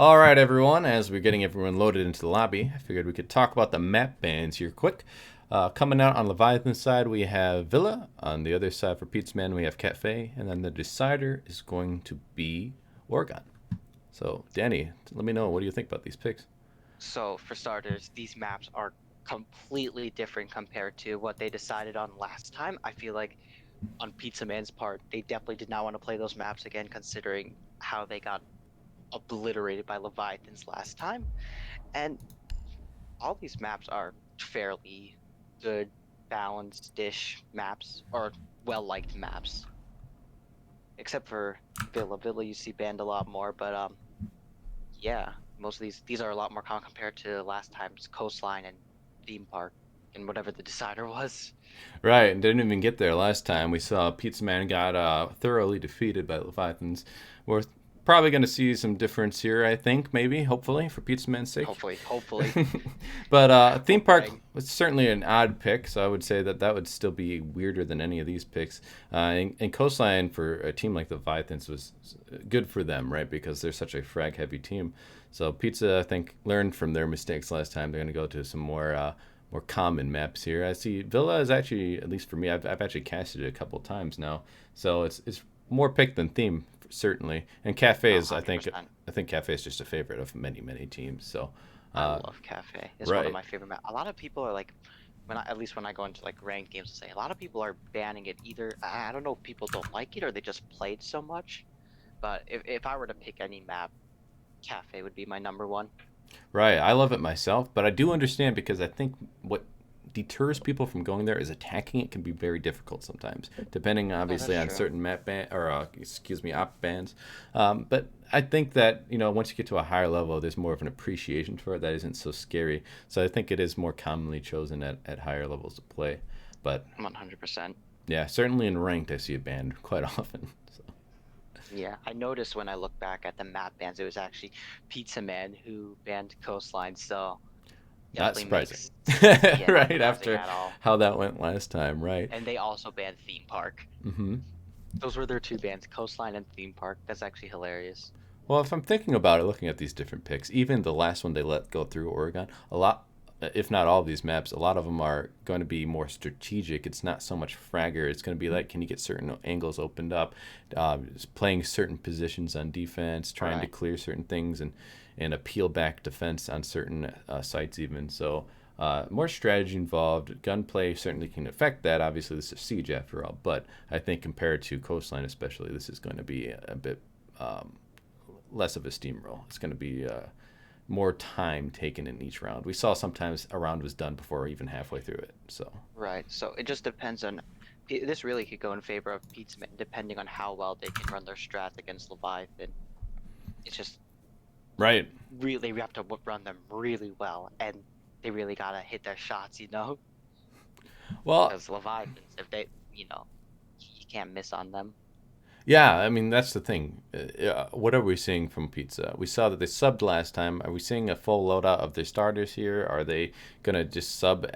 All right, everyone. As we're getting everyone loaded into the lobby, I figured we could talk about the map bans here quick. Coming out on Leviathan's side, we have Villa. On the other side for Pizza Man, we have Cafe. And then the decider is going to be Oregon. So, Danny, let me know. What do you think about these picks? So, for starters, these maps are completely different compared to what they decided on last time. I feel like on Pizza Man's part, they definitely did not want to play those maps again, considering how they got obliterated by Leviathans last time. And all these maps are fairly good, balanced dish maps, or well-liked maps. Except for Villa. Villa you see banned a lot more, but yeah, most of these are a lot more common compared to last time's coastline and theme park and whatever the decider was. Right, and didn't even get there last time. We saw Pizza Man got thoroughly defeated by Leviathans. We're probably going to see some difference here, I think, maybe, hopefully, for Pizza Man's sake. Hopefully. But We're theme park praying. was certainly an odd pick, so I would say that that would still be weirder than any of these picks. And Coastline for a team like the Leviathans was good for them, right? Because they're such a frag heavy team. So Pizza, I think, learned from their mistakes last time. They're going to go to some more common maps here. I see Villa is actually, at least for me, I've actually casted it a couple times now, so it's more pick than theme certainly. And Cafe is, I think, 100%. Cafe is just a favorite of many teams. So, I uh, love Cafe. It's one of right. my favorite maps. A lot of people are like, at least when I go into like ranked games, say a lot of people are banning it. Either I don't know if people don't like it or they just played so much. But if I were to pick any map, Cafe would be my number one. Right. I love it myself, but I do understand because I think what deters people from going there is attacking it can be very difficult sometimes, depending Yeah, that's obviously on true. certain map ban or excuse me op bans. But I think that once you get to a higher level, there's more of an appreciation for it that isn't so scary. So I think it is more commonly chosen at higher levels of play. But 100%. yeah, certainly in ranked, I see it banned quite often. So Yeah, I noticed when I look back at the map bans, it was actually Pizza Man who banned Coastline, so not definitely surprising, makes, yeah, not right surprising after at all. how that went last time, right? And they also banned Theme Park. Mm-hmm. Those were their two bans, Coastline and Theme Park. That's actually hilarious. Well, if I'm thinking about it, looking at these different picks, even the last one they let go through Oregon, a lot, if not all of these maps, a lot of them are going to be more strategic. It's not so much fragger. It's going to be like, can you get certain angles opened up, just playing certain positions on defense, trying to Right. clear certain things, and appeal back defense on certain sites even. So more strategy involved. Gunplay certainly can affect that. Obviously, this is Siege after all, but I think compared to Coastline especially, this is going to be a bit less of a steamroll. It's going to be more time taken in each round. We saw sometimes a round was done before even halfway through it. So Right. So it just depends on. This really could go in favor of Pizza Man, depending on how well they can run their strats against Leviathan. It's just right. really, we have to run them really well, and they really gotta hit their shots, Well, because Leviathans, if they, you can't miss on them. yeah. I mean that's the thing. What are we seeing from Pizza? We saw that they subbed last time. Are we seeing a full loadout of their starters here? Are they gonna just sub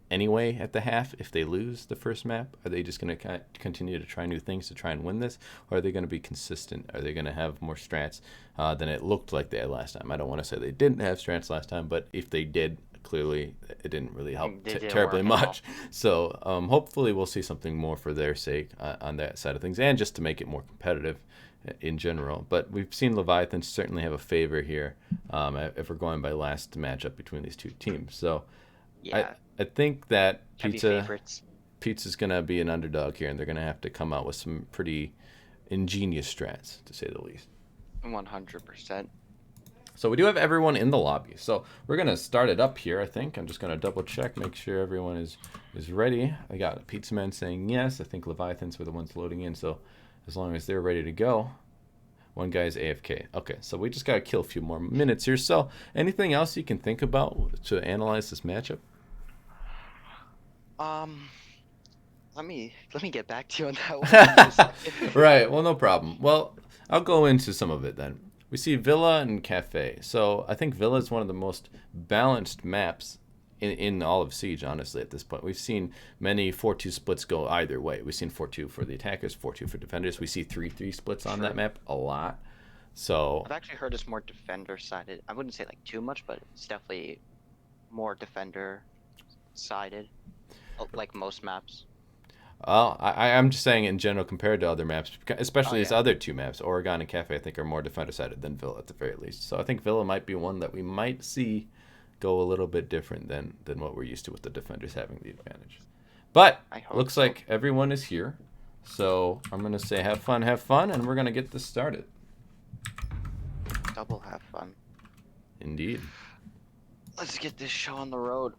anyway at the half if they lose the first map? Are they just gonna continue to try new things to try and win this, or are they gonna be consistent? Are they gonna have more strats than it looked like they had last time? I don't want to say they didn't have strats last time, but if they did, clearly it didn't really help They didn't terribly work at all. much. So hopefully we'll see something more for their sake on that side of things, and just to make it more competitive in general. But we've seen Leviathan certainly have a favor here if we're going by last matchup between these two teams. So I Yeah, I think that heavy favorites. Pizza's gonna be an underdog here, and they're gonna have to come out with some pretty ingenious strats to say the least. 100%. So we do have everyone in the lobby. So we're gonna start it up here. I think I'm just gonna double check, make sure everyone is ready. I got Pizza Man saying yes. I think Leviathans were the ones loading in. So as long as they're ready to go, one guy's AFK. Okay, so we just gotta kill a few more minutes here. So anything else you can think about to analyze this matchup? Um, let me get back to you on that one. Give me a second. Right. Well, no problem. Well, I'll go into some of it then. We see Villa and Cafe. So I think Villa is one of the most balanced maps in all of Siege, honestly, at this point. We've seen many 4-2 splits go either way. We've seen 4-2 for the attackers, 4-2 for defenders. We see 3-3 splits on that True. map a lot. So I've actually heard it's more defender sided. I wouldn't say like too much, but it's definitely more defender sided, like most maps. I'm just saying in general compared to other maps, Oh especially these yeah. other two maps, Oregon and Cafe, I think are more defender sided than Villa at the very least. So I think Villa might be one that we might see go a little bit different than what we're used to with the defenders having the advantage. But I hope looks so. like everyone is here. So I'm gonna say have fun, and we're gonna get this started. Double have fun. Indeed. Let's get this show on the road.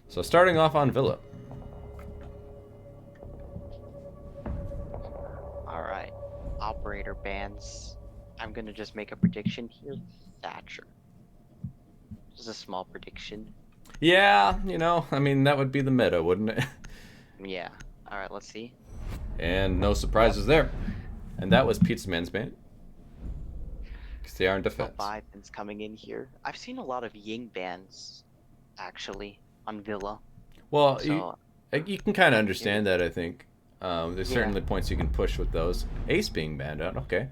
So starting off on Villa. All right. Operator bans. I'm gonna just make a prediction here. Thatcher. Just a small prediction. Yeah, I mean that would be the meta, wouldn't it? Yeah. All right. Let's see. And no surprises there. And that was Pizza Man's ban. Because they are in defense. Leviathans coming in here. I've seen a lot of Ying bans, actually, on Villa. Well, So you can kind of understand that, I think. There's Yeah. certainly points you can push with those. Ace being banned out, okay.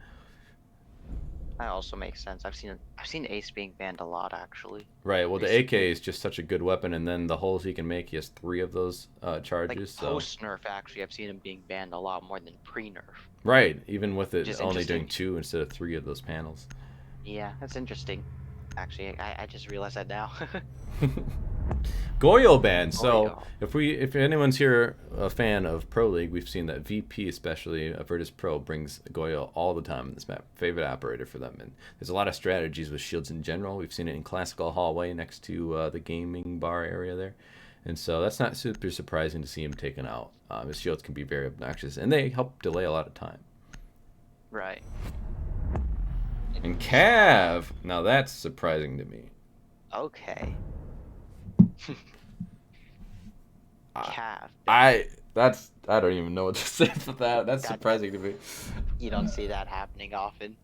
that also makes sense. I've seen Ace being banned a lot, actually. Right, well, the Recently. AK is just such a good weapon, and then the holes he can make, he has 3 of those Like charges, so... post nerf, actually, I've seen him being banned a lot more than pre nerf. Right, even with Which it is only doing interesting. 2 instead of 3 of those panels. Yeah, that's interesting. Actually, I just realized that now. Goyo ban. So Goyo. if anyone's here a fan of Pro League, we've seen that VP, especially Virtus Pro, brings Goyo all the time in this map. Favorite operator for them, and there's a lot of strategies with shields in general. We've seen it in Classical Hallway next to the gaming bar area there, and so that's not super surprising to see him taken out. His shields can be very obnoxious, and they help delay a lot of time. Right. And Cav, now that's surprising to me. Okay. Cav. I don't even know what to say for that. That's surprising to me. You don't see that happening often,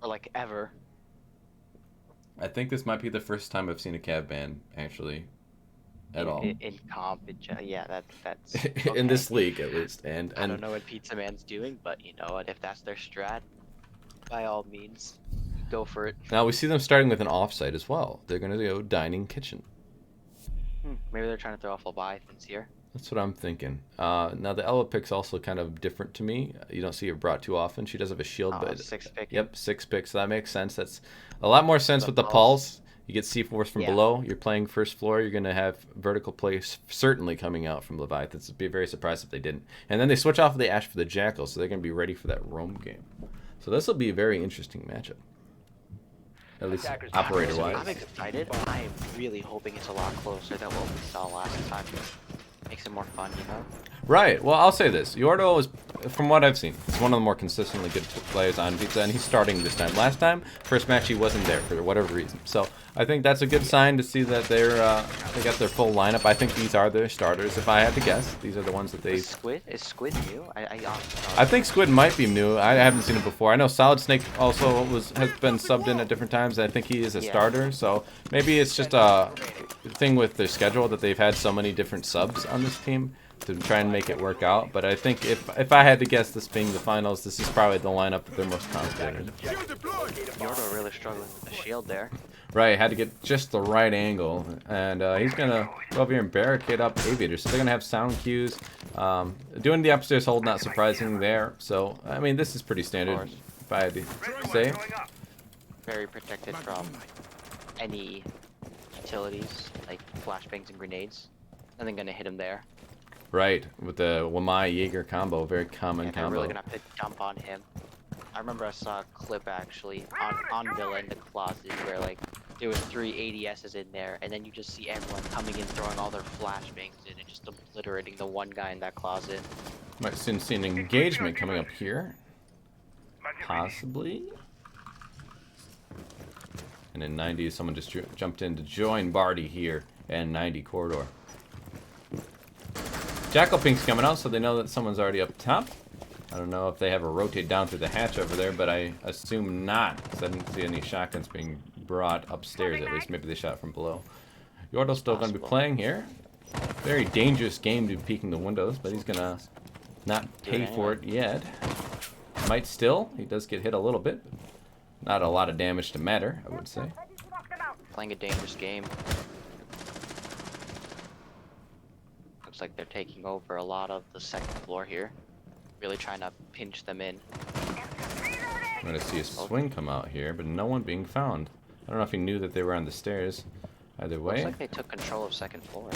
or like ever. I think this might be the first time I've seen a Cav ban actually, at all. In comp, yeah, that's In this okay. league at least, and I don't know what Pizza Man's doing, but you know what? If that's their strat, by all means, go for it. now we see them starting with an offsite as well. They're gonna go dining kitchen. Maybe they're trying to throw off Leviathans here. That's what I'm thinking. Now the Ella pick's also kind of different to me. You don't see her brought too often. She does have a shield, but 6 pick. yep, 6 picks. So that makes sense. That's a lot more sense with the pulse. You get C4s from below. You're playing first floor. You're gonna have vertical plays certainly coming out from Leviathans. I'd be very surprised if they didn't. And then they switch off the Ash for the Jackal, so they're gonna be ready for that roam game. So this will be a very interesting matchup. At least operator-wise. I'm excited. I am really hoping it's a lot closer than what we saw last time. Makes it more fun, you know? Right. Well, I'll say this. Yordo is, from what I've seen, is one of the more consistently good players on Pizza, and he's starting this time. Last time, first match, he wasn't there for whatever reason. So I think that's a good sign to see that they got their full lineup. I think these are their starters, if I had to guess. These are the ones that they... Is Squid new? I think Squid might be new. I haven't seen him before. I know Solid Snake also has been subbed in at different times. I think he is a starter, so maybe it's just a thing with their schedule that they've had so many different subs on this team to try and make it work out. But I think if I had to guess, this being the finals, this is probably the lineup that they're most confident in. Yordo really struggling with the shield there. Right, had to get just the right angle, and he's gonna go over here and barricade up Aviators. So they're gonna have sound cues. Doing the upstairs hold, not surprising there. So I mean, this is pretty standard, if I had to say. Very protected from any utilities like flashbangs and grenades. Nothing gonna hit him there. Right, with the Wamai Jaeger combo, very common They're combo. really gonna have to jump on him. I remember I saw a clip actually on Villa in the closet where like there was 3 ADSs in there, and then you just see everyone coming in throwing all their flashbangs in and just obliterating the one guy in that closet. Might soon see an engagement coming up here. Possibly. And in 90, someone just jumped in to join Barty here and 90 corridor. Jackal Pink's coming out, so they know that someone's already up top. I don't know if they have a rotate down through the hatch over there, but I assume not, because I didn't see any shotguns being brought upstairs, at least. Maybe they shot from below. Yordo's still going to be playing here. Very dangerous game to be peeking the windows, but he's going to not Do it pay for anyway. it yet. Might still. He does get hit a little bit. Not a lot of damage to matter, I would say. Playing a dangerous game. Looks like they're taking over a lot of the second floor here. Really trying to pinch them in. I'm going to see a swing come out here, but no one being found. I don't know if he knew that they were on the stairs. Either way. Looks like they took control of second floor.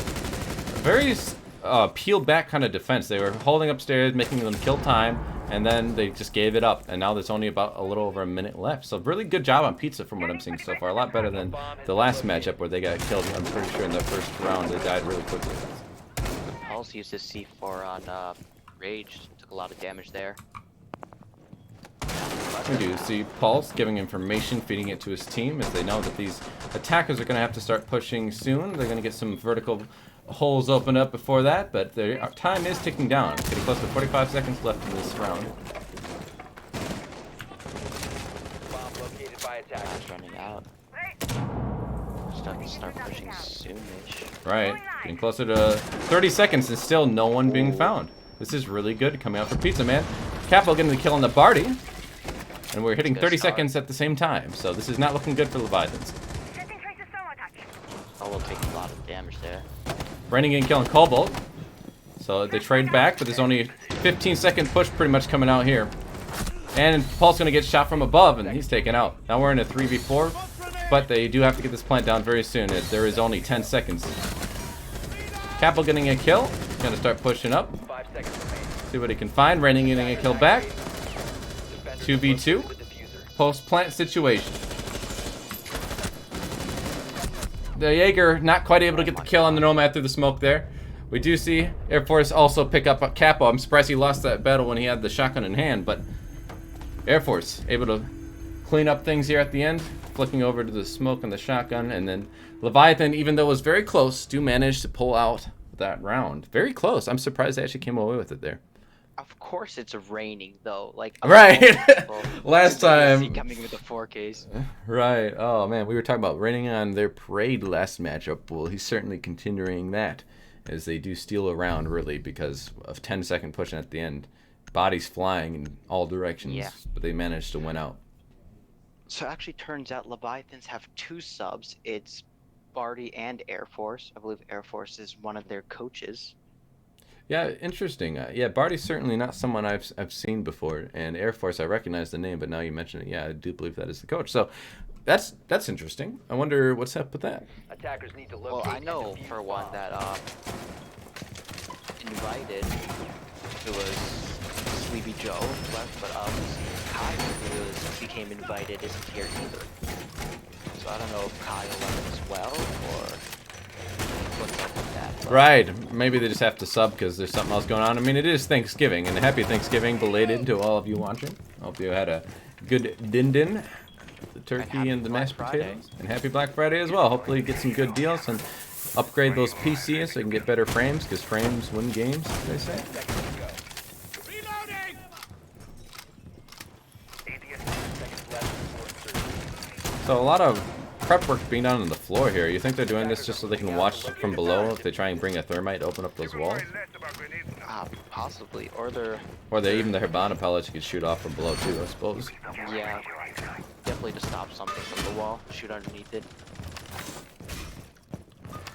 Very peeled back kind of defense. They were holding upstairs, making them kill time, and then they just gave it up. And now there's only about a little over a minute left. So really good job on Pizza from what I'm seeing so far. A lot better than the last matchup where they got killed. I'm pretty sure in the first round they died really quickly. Pulse used his C4 on Rage. Took a lot of damage there. We do see Pulse giving information, feeding it to his team as they know that these attackers are going to have to start pushing soon. They're going to get some vertical holes opened up before that, but their time is ticking down. Getting close to 45 seconds left in this round. That's running out. Start pushing soonish. Right. Getting closer to 30 seconds and still no one being found. This is really good coming out for Pizza Man. Capo getting the kill on the Barty. And we're hitting 30 seconds at the same time, so this is not looking good for Leviathans. Oh, we'll take a lot of damage there. Raining getting kill on Cobalt. So they trade back, but there's only a 15-second push pretty much coming out here. And Paul's going to get shot from above, and he's taken out. Now we're in a 3v4, but they do have to get this plant down very soon, as there is only 10 seconds. Capo getting a kill. He's going to start pushing up. See what he can find. Raining getting a kill back. 2v2. Post-plant situation. The Jaeger not quite able to get the kill on the Nomad through the smoke there. We do see Air Force also pick up a Capo. I'm surprised he lost that battle when he had the shotgun in hand, but Air Force able to clean up things here at the end, flicking over to the smoke and the shotgun, and then Leviathan, even though it was very close, do manage to pull out that round. Very close. I'm surprised they actually came away with it there. Of course it's raining though. Like right. Last time coming with the 4Ks. Right. Oh man, we were talking about raining on their parade last matchup. Well, he's certainly continuing that as they do steal a round really because of 10-second pushing at the end. Bodies flying in all directions, Yeah. but they managed to win out. So it actually turns out Leviathans have two subs. It's Barty and Air Force. I believe Air Force is one of their coaches. Yeah, interesting. Yeah, Barty's certainly not someone I've seen before, and Air Force I recognize the name, but now you mention it, yeah, I do believe that is the coach. So that's interesting. I wonder what's up with that. Attackers need to Well, I know for one that invited who was Sleepy Joe left, but Kyle who became invited isn't here either. So I don't know if Kyle left as well or what's up with that. But Right. Maybe they just have to sub because there's something else going on. I mean, it is Thanksgiving, and happy Thanksgiving belated to all of you watching. Hope you had a good din-din, the turkey and the mashed potatoes. And happy Black Friday as well. Hopefully you get some good deals and upgrade those PCs so you can get better frames, because frames win games, they say. So a lot of prep work being done on the floor here. You think they're doing this just so they can watch from below if they try and bring a thermite to open up those walls? possibly, or they're Or they even the Hibana pellets you could shoot off from below too, I suppose. yeah, definitely to stop something from the wall, shoot underneath it.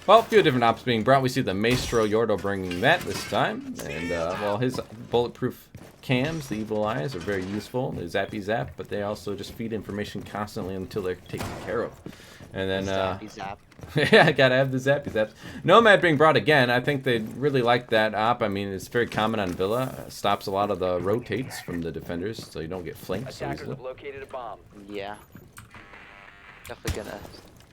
Well, a few different ops being brought. We see the Maestro Yordo bringing that this time. And, well, his bulletproof cams, the evil eyes, are very useful. They zappy zap, but they also just feed information constantly until they're taken care of. And then, Zappy zap. yeah, I gotta have the zappy zaps. Nomad being brought again. I think they really like that op. I mean, it's very common on Villa. Stops a lot of the rotates from the defenders, so you don't get flanked so Attackers easily. have located a bomb. Yeah. Definitely gonna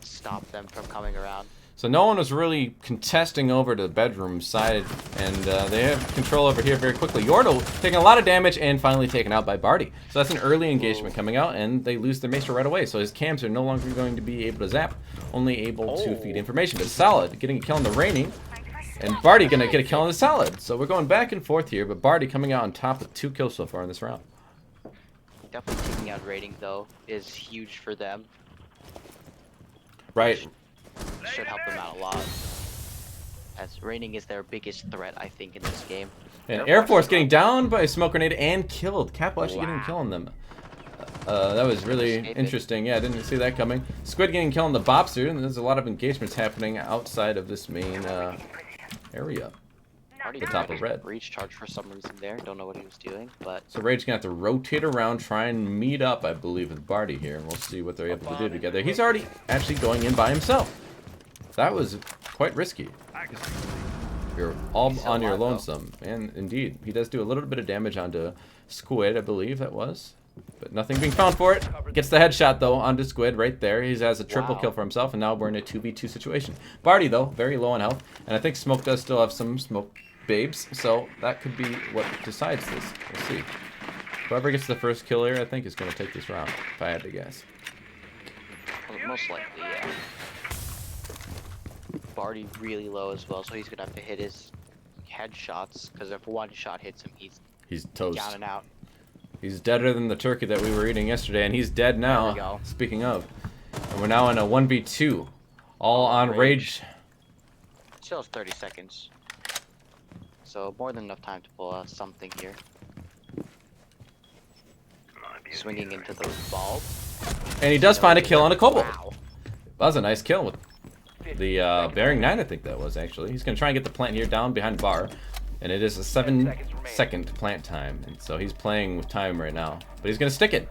stop them from coming around. So no one was really contesting over to the bedroom side, and they have control over here very quickly. Yordo taking a lot of damage and finally taken out by Barty. So that's an early engagement coming out, and they lose their Maester right away. So his cams are no longer going to be able to zap, only able to feed information. But Solid getting a kill on the Raining, and Barty gonna get a kill on the Solid. So we're going back and forth here, but Barty coming out on top with 2 kills so far in this round. Definitely taking out rating though is huge for them. Right. Should help them out a lot. As raining is their biggest threat, I think, in this game. And Air Force getting down by a smoke grenade and killed. Capo actually getting a kill on them. That was really interesting. Yeah, I didn't see that coming. Squid getting killed on the Bobster, and there's a lot of engagements happening outside of this main area. Already The top of red. Breach charge for some reason there. Don't know what he was doing, but So Rage's gonna have to rotate around, try and meet up, I believe, with Barty here, and we'll see what they're able to do together. He's already actually going in by himself. That was quite risky. You're all on your lonesome, and indeed, he does do a little bit of damage onto Squid, I believe that was. But nothing being found for it. Gets the headshot, though, onto Squid right there. He has a triple kill for himself, and now we're in a 2v2 situation. Barty, though, very low on health. And I think Smoke does still have some smoke babes, so that could be what decides this. We'll see. Whoever gets the first kill here, I think, is going to take this round, if I had to guess. Most likely, yeah. Barty really low as well, so he's going to have to hit his headshots, because if one shot hits him, he's toast. Down and out. He's deader than the turkey that we were eating yesterday, and he's dead now. There we go. Speaking of. And we're now in a 1v2. All on Rage. Still has 30 seconds. So more than enough time to pull something here. Swinging into those balls. And he does find a kill on a Cobalt. Wow. That was a nice kill with the Bearing 9, I think that was, actually. He's going to try and get the plant here down behind bar. And it is a 7-second plant time. And so he's playing with time right now. But he's going to stick it.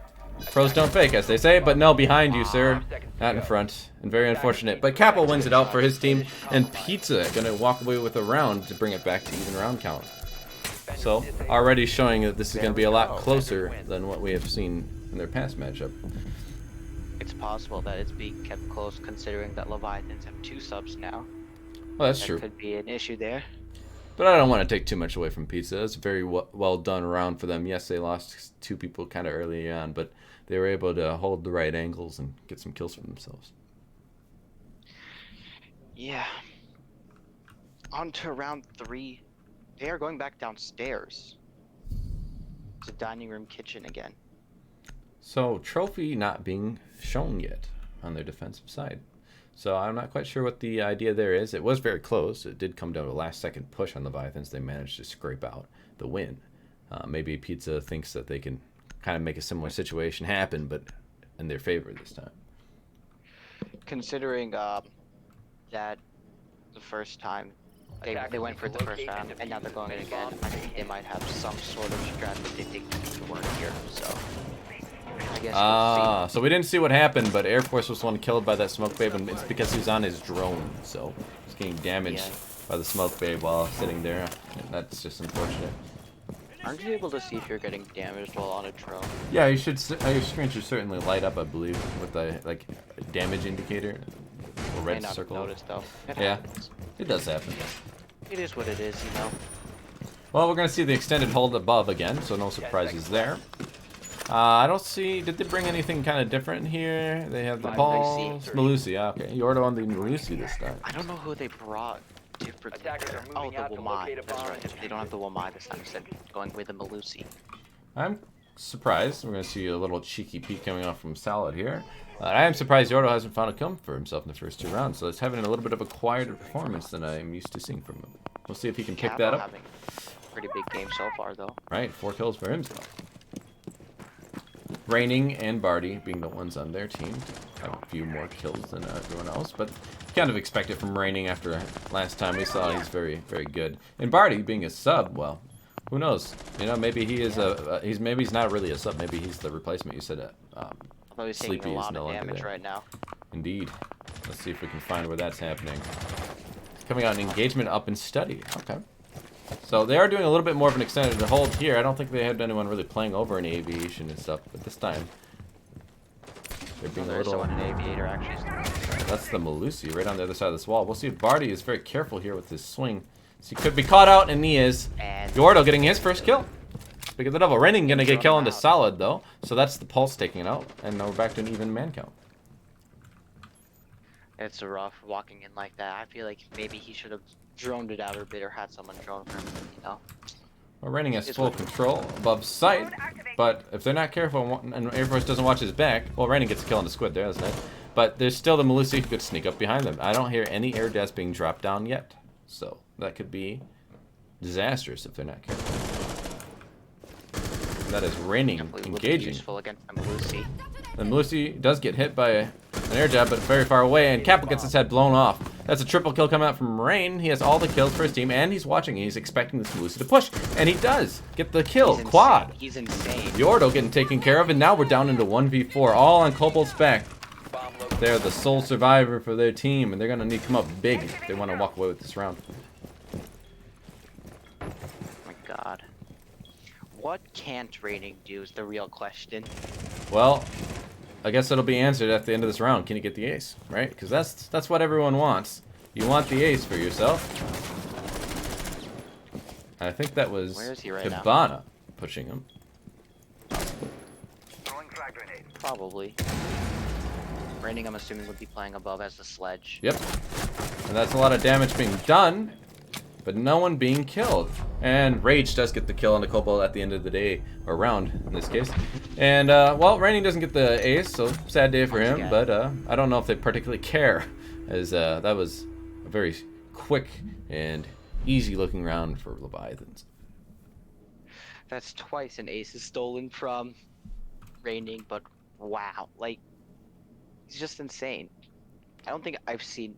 Pros don't fake, as they say. But no, behind you, sir. Not in front. And very unfortunate. But Capo wins it out for his team. And Pizza going to walk away with a round to bring it back to even round count. So, already showing that this is going to be a lot closer than what we have seen in their past matchup. It's possible that it's being kept close, considering that Leviathans have 2 subs now. Well, that's true. That could be an issue there. But I don't want to take too much away from Pizza. It's a very well done round for them. Yes, they lost 2 people kind of early on, but they were able to hold the right angles and get some kills for themselves. Yeah. On to round 3. They are going back downstairs. It's a dining room kitchen again. So, trophy not being shown yet on their defensive side. So I'm not quite sure what the idea there is. It was very close. It did come down to a last-second push on the Leviathans. They managed to scrape out the win. Maybe Pizza thinks that they can kind of make a similar situation happen, but in their favor this time. Considering that the first time they went for the first round, and now they're going it again, I think they might have some sort of strategy they think needs to work here. So I guess we'll see. So we didn't see what happened, but Air Force was one killed by that smoke babe, and it's because he was on his drone, so he's getting damaged by the smoke babe while sitting there. And that's just unfortunate. Aren't you able to see if you're getting damaged while on a drone? Yeah, you should. Your screen should certainly light up, I believe, with the damage indicator, or red circle. Notice though. Yeah, it does happen. It is what it is, you know. Well, we're gonna see the extended hold above again, so no surprises there. I don't see. Did they bring anything kind of different here? They have the balls. Malusi, yeah, okay. Yordo on the Malusi this time. I don't know who they brought differently. Oh, the Wamai. That's right. They don't have the Wamai this time. Instead, going with the Malusi. I'm surprised. We're gonna see a little cheeky peek coming off from Salad here. I am surprised Yordo hasn't found a kill for himself in the first 2 rounds, so it's having a little bit of a quieter performance than I'm used to seeing from him. We'll see if he can pick that up. Having a pretty big game so far, though. Right, 4 kills for himself. Raining and Barty being the ones on their team have a few more kills than everyone else, but kind of expect it from Raining after last time we saw he's very, very good. And Barty being a sub, well, who knows? You know, maybe he is maybe he's not really a sub. Maybe he's the replacement. You said Although he's Sleepy taking a is lot no of longer damage there. right now. Indeed. Let's see if we can find where that's happening. Coming out an engagement up in study. Okay. So they are doing a little bit more of an extended hold here. I don't think they had anyone really playing over any aviation and stuff, but this time they're being a little. An aviator actually. That's the Malusi right on the other side of this wall. We'll see if Barty is very careful here with his swing. So he could be caught out, and he is. And Yordo getting his first kill. Speaking of the devil, Renning gonna get kill into Solid though. So that's the Pulse taking it out, and now we're back to an even man count. it's rough walking in like that. I feel like maybe he should have droned it out a bit or had someone drone for him, you know. Well, Renning has full control above sight, but if they're not careful and Air Force doesn't watch his back, well, Renning gets a kill on the Squid there, that's nice. But there's still the Malusi who could sneak up behind them. I don't hear any air deaths being dropped down yet, so that could be disastrous if they're not careful. And that is Raining Definitely would be engaging. useful against Lucy. And Lucy does get hit by an air jab, but very far away, and Kappa gets his head blown off. That's a triple kill coming out from Rain. He has all the kills for his team, and he's watching, and he's expecting this Lucy to push. And he does get the kill. He's Quad. insane. He's insane. Yordo getting taken care of, and now we're down into 1v4, all on Kobold's back. They're the sole survivor for their team, and they're going to need to come up big if they want to walk away with this round. Oh my god. What can't Raining do is the real question. Well, I guess it'll be answered at the end of this round. Can you get the ace, right? Because that's what everyone wants. You want the ace for yourself. I think that was Where is he right Hibana now? pushing him. Probably. Raining, I'm assuming, would be playing above as the sledge. Yep. And that's a lot of damage being done, but no one being killed. And Rage does get the kill on the Kobold at the end of the day, or round in this case. And, well, Raining doesn't get the ace, so sad day for him, but I don't know if they particularly care, as that was a very quick and easy looking round for Leviathans. That's twice an ace is stolen from Raining, but wow, like, he's just insane. I don't think I've seen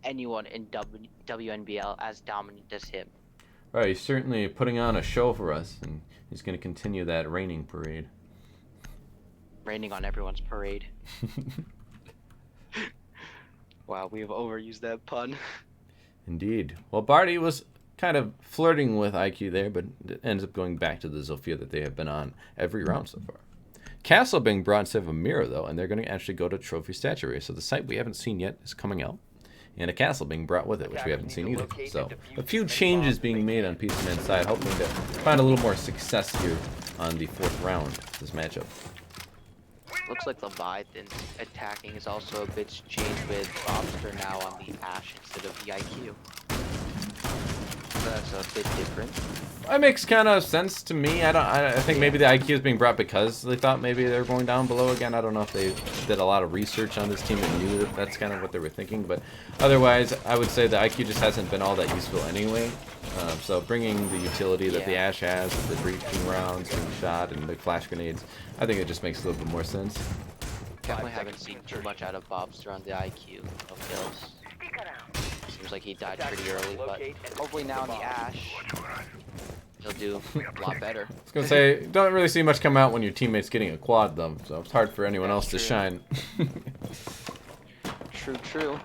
anyone in WNBL as dominant as him. Right, he's certainly putting on a show for us, and he's going to continue that Raining parade. Raining on everyone's parade. Wow, we have overused that pun. Indeed. Well, Barty was kind of flirting with IQ there, but it ends up going back to the Zofia that they have been on every round so far. Castle being brought instead of a mirror, though, and they're going to actually go to Trophy Statuary. So the site we haven't seen yet is coming out, and a castle being brought with it, which we haven't seen either. So a few changes being made on Pizza Man's side, hoping to find a little more success here on the 4th round of this matchup. Looks like Leviathan's attacking is also a bit changed with Bobster now on the Ash instead of the IQ. So that's a bit different. That makes kind of sense to me. I think maybe the IQ is being brought because they thought maybe they were going down below again. I don't know if they did a lot of research on this team and knew that that's kind of what they were thinking. But otherwise, I would say the IQ just hasn't been all that useful anyway. So bringing the utility that the Ash has, with the breaching rounds being shot and the flash grenades, I think it just makes a little bit more sense. Definitely haven't seen too much out of Bobster on the IQ. No kills. Seems like he died pretty early, but hopefully now in the Ash, he'll do a lot better. I was going to say, don't really see much come out when your teammate's getting a quad, though, so it's hard for anyone else to shine. True.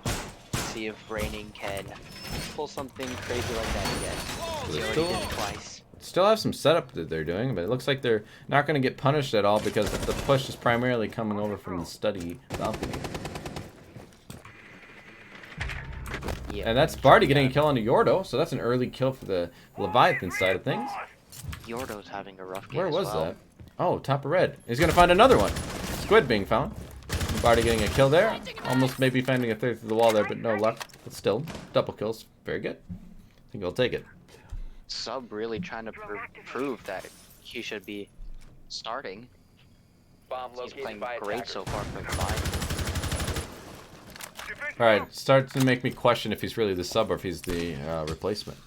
See if Raining can pull something crazy like that again. He already did it twice. Still have some setup that they're doing, but it looks like they're not going to get punished at all because the push is primarily coming over from the study balcony. Yeah. And that's Barty getting a kill on the Yordo, so that's an early kill for the Leviathan side of things. Yordo's having a rough game. Where was that? Oh, top of red. He's going to find another one. Squid being found. Barty getting a kill there. Almost maybe finding a third through the wall there, but no luck. But still, double kills. Very good. I think I'll take it. Sub really trying to prove that he should be starting. He's playing great so far for Leviathan. Alright, starts to make me question if he's really the sub or if he's the replacement.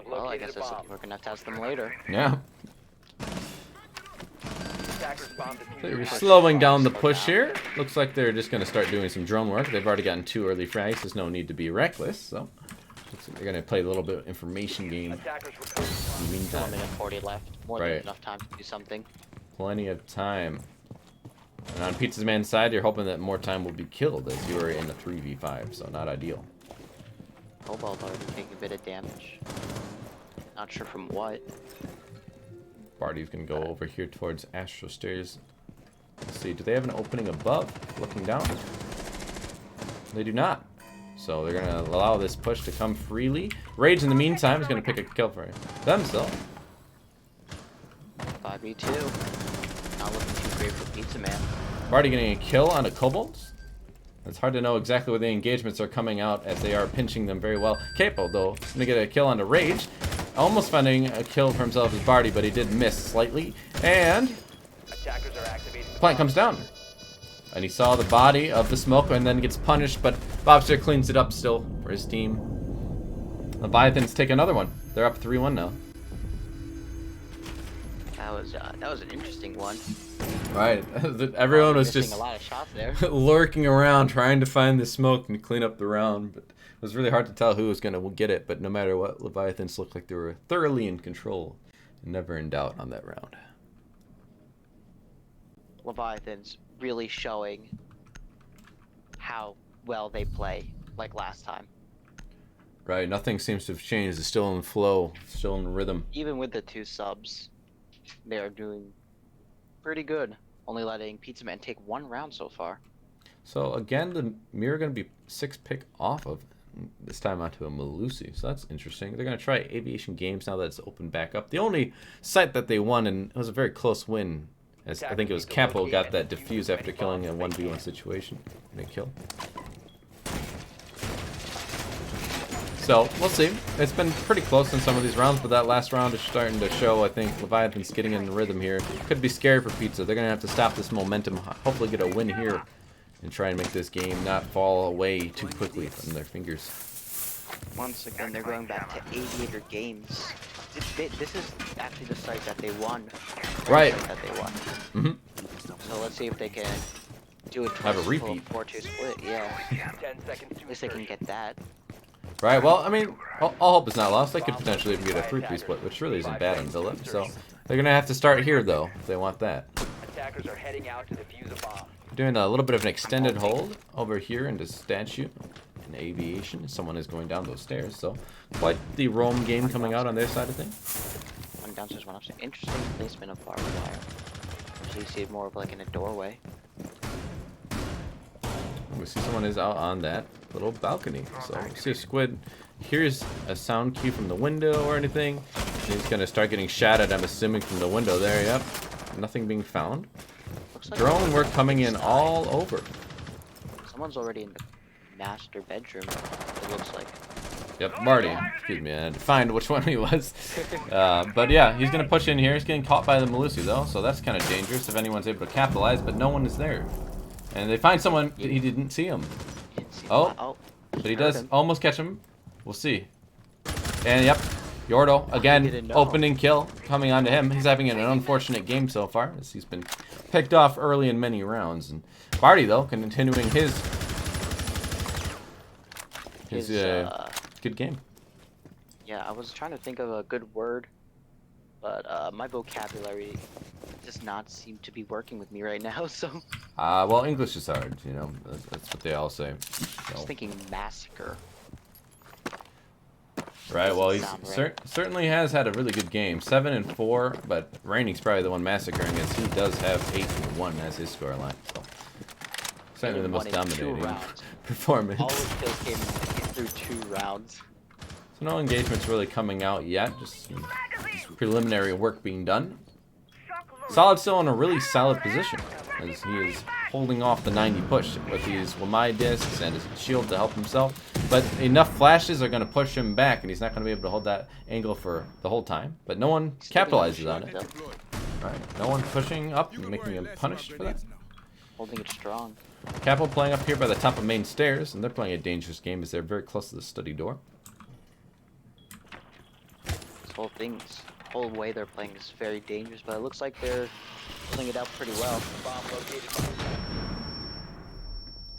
Well, I guess we're gonna have to ask them later. Yeah. They're slowing down the push here. Looks like they're just going to start doing some drone work. They've already gotten 2 early frags. There's no need to be reckless, so looks like they're going to play a little bit of information game in the meantime. 1 minute 40 left. More than enough time to do something. Plenty of time. And on Pizza Man's side, you're hoping that more time will be killed as you are in a 3v5, so not ideal. Cobalt already taking a bit of damage. Not sure from what. Barty's going to go over here towards Astro Stairs. Let's see, do they have an opening above, looking down? They do not. So they're going to allow this push to come freely. Rage, in the meantime, is going to pick a kill for themselves. 5v2. Not looking too great for Pizza Man. Barty getting a kill on a Cobalt. It's hard to know exactly where the engagements are coming out as they are pinching them very well. Capo, though, going to get a kill on the Rage. Almost finding a kill for himself as Barty, but he did miss slightly. And Plant comes down. And he saw the body of the smoke and then gets punished, but Bobster cleans it up still for his team. Leviathans take another one. They're up 3-1 now. that was an interesting one. Right. Everyone was Missing just a lot of shots there. lurking around trying to find the smoke and clean up the round. But it was really hard to tell who was going to get it. But no matter what, Leviathans looked like they were thoroughly in control. Never in doubt on that round. Leviathans really showing how well they play, like last time. Right, nothing seems to have changed. It's still in flow, still in rhythm. Even with the 2 subs, they are doing pretty good. Only letting Pizza Man take 1 round so far. So again, the mirror going to be 6 pick off of this time onto a Malusi. So that's interesting. They're going to try Aviation Games now that it's opened back up. The only site that they won, and it was a very close win, as I think it was Capo got that defuse after killing a 1v1 situation. And a kill. So, we'll see. It's been pretty close in some of these rounds, but that last round is starting to show, I think, Leviathan's getting in the rhythm here. Could be scary for Pizza. They're going to have to stop this momentum, hopefully get a win here, and try and make this game not fall away too quickly from their fingers. Once again, they're going back to Aviator Games. This is actually the site that they won. Right. The site that they won. Mm-hmm. So let's see if they can do it Have a twice, repeat. 4-2 split, yeah. At least they can get that. Right, well, I mean, all hope is not lost. They could potentially even get a 3-piece split, which really isn't bad in Villa. So they're going to have to start here, though, if they want that. Attackers are heading out to defuse a bomb. Doing a little bit of an extended hold over here into statue and aviation. Someone is going down those stairs, so quite the roam game coming out on their side of things. One downstairs, one upstairs. Interesting placement of barbed wire. So you see it more of like in a doorway. We see someone is out on that little balcony. So we see a squid hears a sound cue from the window or anything. And he's going to start getting shot at, I'm assuming, from the window there. Yep. Nothing being found. Looks like Drone work coming in all over. someone's already in the master bedroom, it looks like. Yep, Marty. Excuse me, I had to find which one he was. But yeah, he's going to push in here. He's getting caught by the Malusi, though, so that's kind of dangerous if anyone's able to capitalize, but no one is there. And they find someone, he didn't see him. But he does almost catch him. We'll see. And yep, Yordo, again, opening kill coming onto him. He's having an unfortunate game so far, as he's been picked off early in many rounds. And Barty, though, continuing his good game. Yeah, I was trying to think of a good word, but my vocabulary does not seem to be working with me right now, so... Well, English is hard, you know, that's what they all say. I was thinking massacre. Right, well, he certainly has had a really good game. 7-4, but Rainey's probably the one massacring, as he does have 8-1 as his scoreline. So, certainly the most dominating performance. All his kills came through 2 rounds. So no engagements really coming out yet, just preliminary work being done. Solid still in a really solid position, as he is holding off the 90 push with these Wamai discs and his shield to help himself. But enough flashes are going to push him back, and he's not going to be able to hold that angle for the whole time. But no one capitalizes on it. Right, no one pushing up and making him punished for that. Holding it strong. Capo playing up here by the top of main stairs, and they're playing a dangerous game as they're very close to the study door. This whole way they're playing is very dangerous, but it looks like they're pulling it out pretty well.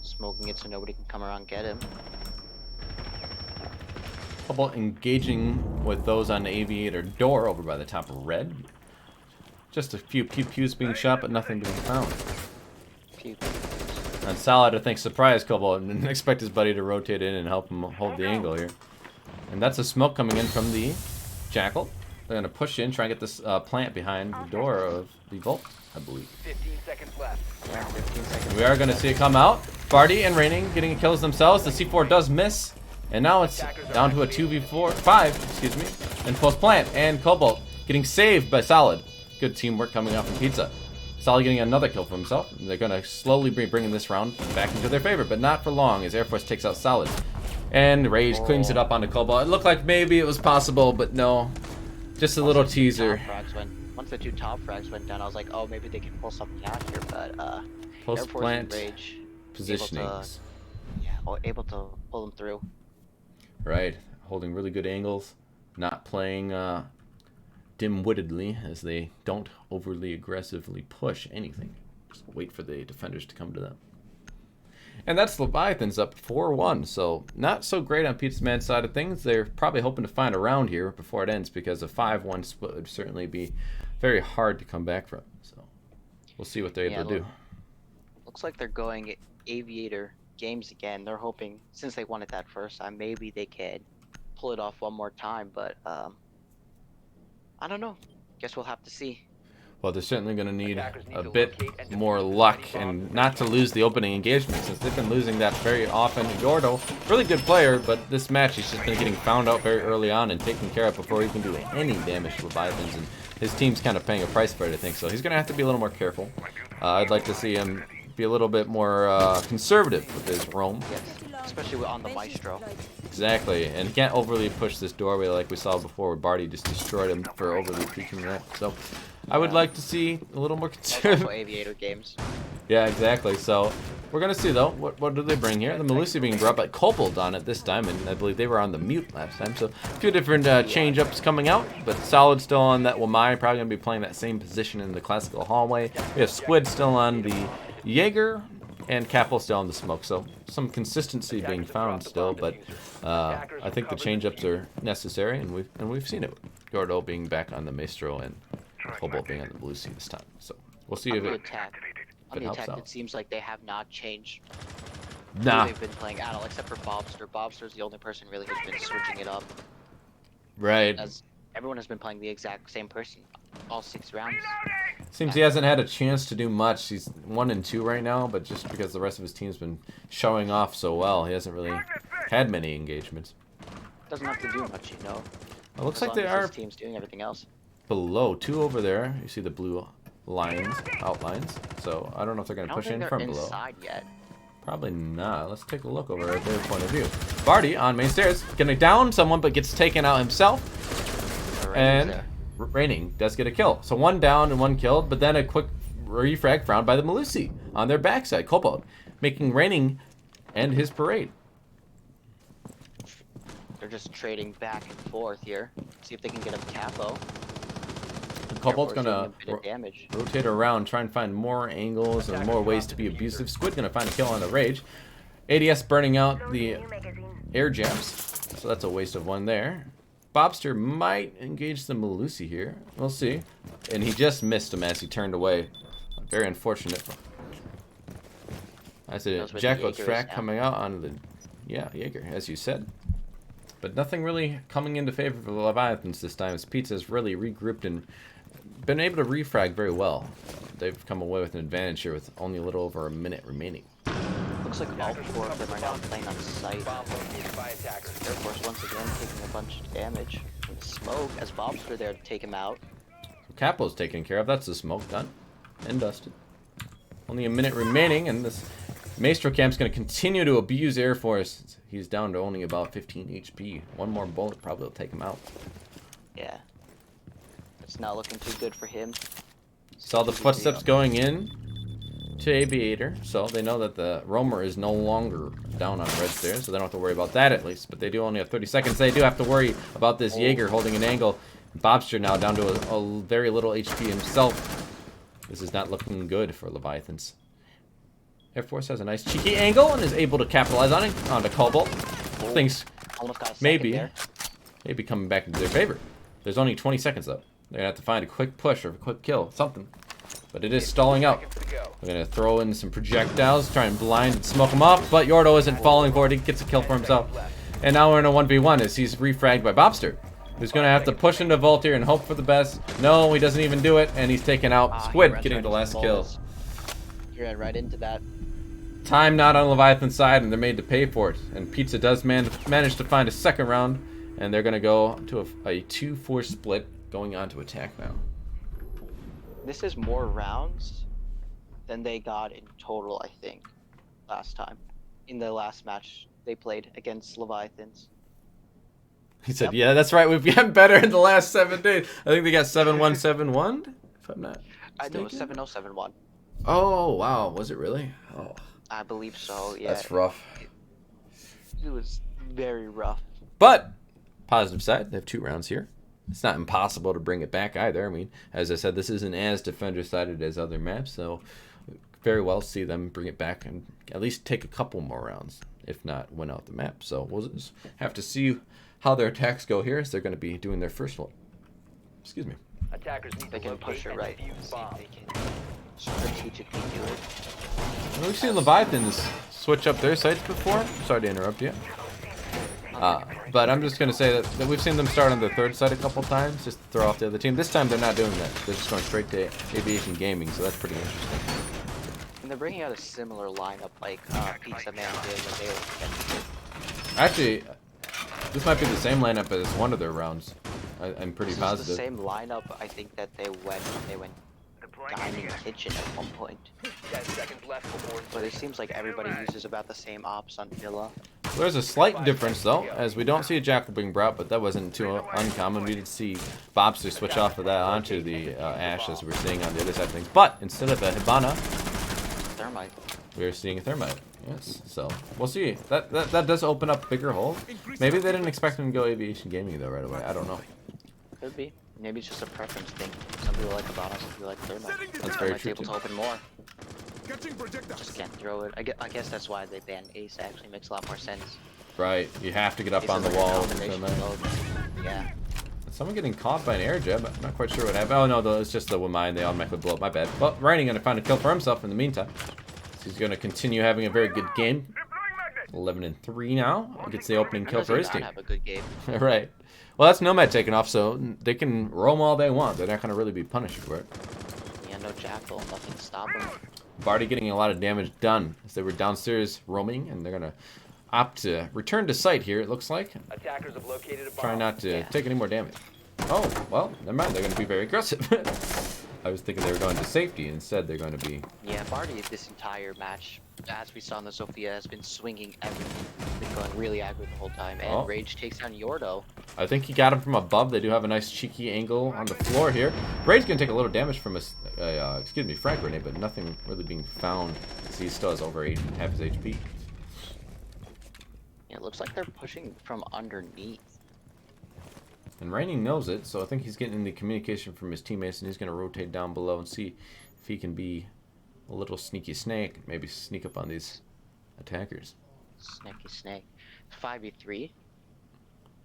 Smoking it so nobody can come around and get him. How about engaging with those on the aviator door over by the top of red? Just a few pew-pews being shot, but nothing being found. And Solid, I think, surprised Cobalt and didn't expect his buddy to rotate in and help him hold the angle here. And that's a smoke coming in from the Jackal. They're going to push in, try and get this plant behind the door of the Vault, I believe. 15 seconds left. Yeah, 15 seconds. We are going to see it come out. Barty and Raining getting kills themselves. The C4 does miss. And now it's down to a 5, excuse me, and post plant. And Cobalt getting saved by Solid. Good teamwork coming out from Pizza. Solid getting another kill for himself. They're going to slowly be bringing this round back into their favor, but not for long as Air Force takes out Solid. And Rage cleans it up onto Cobalt. It looked like maybe it was possible, but no. Just a little teaser. Once the 2 top frags went down, I was like, oh, maybe they can pull something out here, but Post plant Rage positionings. Able to pull them through. Right, holding really good angles, not playing dim-wittedly as they don't overly aggressively push anything. Just wait for the defenders to come to them. And that's Leviathans up 4-1, so not so great on Pizza Man's side of things. They're probably hoping to find a round here before it ends because a 5-1 split would certainly be very hard to come back from. So we'll see what they're able to do. Looks like they're going Aviator games again. They're hoping, since they won it that first time, maybe they can pull it off one more time, but I don't know. Guess we'll have to see. Well, they're certainly going to need a bit more luck and not to lose the opening engagement since they've been losing that very often. Yordo, really good player, but this match he's just been getting found out very early on and taken care of before he can do any damage to Leviathans, and his team's kind of paying a price for it, I think. So he's going to have to be a little more careful. I'd like to see him be a little bit more conservative with his roam. Yes, especially on the Maestro. Exactly, and he can't overly push this doorway like we saw before where Barty just destroyed him for overly peeking that. So I would like to see a little more conservative. Also Aviator games. Yeah, exactly. So we're going to see, though, what do they bring here? The Melusi being brought by Kobold on it this time, and I believe they were on the mute last time. So a few different change-ups coming out, but Solid still on that Wamai, probably going to be playing that same position in the classical hallway. We have Squid still on the Jaeger, and Capel still on the smoke. So some consistency being found still, but I think the change-ups are necessary, and we've seen it. Yordo being back on the Maestro and Kobold being on the Melusi this time. So we'll see if it On the helps attack, out. it seems like they have not changed Nah. who they've been playing at all, except for Bobster. Bobster's the only person really who's been switching it up, Right. as everyone has been playing the exact same person all 6 rounds. Seems he hasn't had a chance to do much. He's 1-2 right now, but just because the rest of his team's been showing off so well, he hasn't really had many engagements. Doesn't have to do much, you know. It looks as like long they as are his team's doing everything else. below. 2 over there. You see the blue lines, outlines. So I don't know if they're I going to don't push think in they're from below. inside yet. Probably not. Let's take a look over at their point of view. Barty on main stairs, gonna down someone, but gets taken out himself. And Raining does get a kill. So 1 down and 1 killed, but then a quick refrag found by the Melusi on their backside. Kobold making Raining end his parade. They're just trading back and forth here. See if they can get a capo. And Kobold's gonna a bit of damage. rotate around, try and find more angles and more ways to be abusive. Squid gonna find a kill on the Rage. ADS burning out the air jabs, so that's a waste of 1 there. Bobster might engage the Melusi here. We'll see. And he just missed him as he turned away. Very unfortunate. That's a Jacko track coming out on the Jaeger, as you said. But nothing really coming into favor for the Leviathans this time, as Pizza's really regrouped and been able to refrag very well. They've come away with an advantage here with only a little over a minute remaining. Looks like all 4 of them are now playing on site. Bomb located by attackers. Air Force once again taking a bunch of damage from the smoke as Bobster there to take him out. Capo's taken care of. That's the smoke done and dusted. Only a minute remaining, and this Maestro Camp's going to continue to abuse Air Force. He's down to only about 15 HP. 1 more bullet probably will take him out. Yeah. It's not looking too good for him. Saw the footsteps going in to Aviator, so they know that the Roamer is no longer down on red stairs, so they don't have to worry about that at least. But they do only have 30 seconds. They do have to worry about this Jaeger holding an angle. Bobster now down to a very little HP himself. This is not looking good for Leviathans. Air Force has a nice cheeky angle and is able to capitalize on it onto Cobalt. Things Almost got a second maybe there. coming back into their favor. There's only 20 seconds though. They're gonna have to find a quick push or a quick kill, something. But it is stalling out. We're gonna throw in some projectiles, try and blind and smoke him off, but Yordo isn't falling for it. He gets a kill for himself. And now we're in a 1v1 as he's refragged by Bobster, who's gonna have to push into Vault here and hope for the best. No, he doesn't even do it, and he's taken out. Squid getting the last kill. You ran right into that. Time not on Leviathan's side, and they're made to pay for it. And Pizza does manage to find a second round, and they're gonna go to a 2-4 split, going on to attack now. This is more rounds than they got in total, I think, last time. In the last match they played against Leviathans. He said, yeah, that's right. We've gotten better in the last 7 days. I think they got 7-1, 7-1, if I'm not I know it was mistaken. 7-0, 7-1. Oh, wow. Was it really? Oh, I believe so, yeah. that's rough. It was very rough. But, positive side, they have 2 rounds here. it's not impossible to bring it back either. I mean, as I said, this isn't as defender-sided as other maps, so very well see them bring it back and at least take a couple more rounds, if not win out the map. So we'll just have to see how their attacks go here, as they're going to be doing their first one. Excuse me. Attackers need They to can locate push it and right. defuse See bomb. if they can strategically do it. And we've seen Leviathans switch up their sites before. Sorry to interrupt you. But I'm just going to say that we've seen them start on the third site a couple times, just to throw off the other team. This time they're not doing that. They're just going straight to Aviation Gaming, so that's pretty interesting. And they're bringing out a similar lineup like Pizza Man did when they were. Actually, this might be the same lineup as one of their rounds. I'm pretty This positive. is the same lineup I think that they went dining kitchen at one point. 10 seconds left before But it seems like everybody uses about the same ops on Villa. There's a slight difference, though, as we don't see a Jackal being brought, but that wasn't too uncommon. We did see Bobster switch off of that onto the Ash, as we're seeing on the other side of things. But instead of a Hibana, Thermite. we're seeing a Thermite. Yes, so we'll see. That does open up bigger holes. Maybe they didn't expect him to go Aviation Gaming, though, right away. I don't know. Could be. Maybe it's just a preference thing. Some people like Hibana, some people like Thermite. That's very Thermite's true, able too. to open more. Just can't throw it. I guess that's why they banned Ace. Actually makes a lot more sense. Right, you have to get up Ace on is the like a wall. combination mode. Yeah. Someone getting caught by an air jab. I'm not quite sure what happened. Oh no, though, it's just the Wamai. They automatically blow up. My bad. But Raining gonna find a kill for himself in the meantime. So he's gonna continue having a very good game. 11-3 now. Gets the opening kill for his team. Have a good game. Right. Well, that's Nomad taking off, so they can roam all they want. They're not gonna really be punished for it. Yeah, no Jackal, nothing to stop him. Barty getting a lot of damage done as they were downstairs roaming, and they're gonna opt to return to site here. It looks like. attackers have located a bomb. Try not to Yeah. take any more damage. Oh, well, never mind. They're going to be very aggressive. I was thinking they were going to safety. Instead, they're going to be... Yeah, Barty this entire match, as we saw in the Sophia, has been swinging everything. Been going really aggro the whole time. And Oh. Rage takes down Yordo. I think he got him from above. They do have a nice cheeky angle on the floor here. Raid's going to take a little damage from a frag grenade, but nothing really being found. See, he still has over half his HP. Yeah, it looks like they're pushing from underneath. And Raining knows it, so I think he's getting the communication from his teammates, and he's going to rotate down below and see if he can be a little sneaky snake, maybe sneak up on these attackers. Snaky snake. 5v3.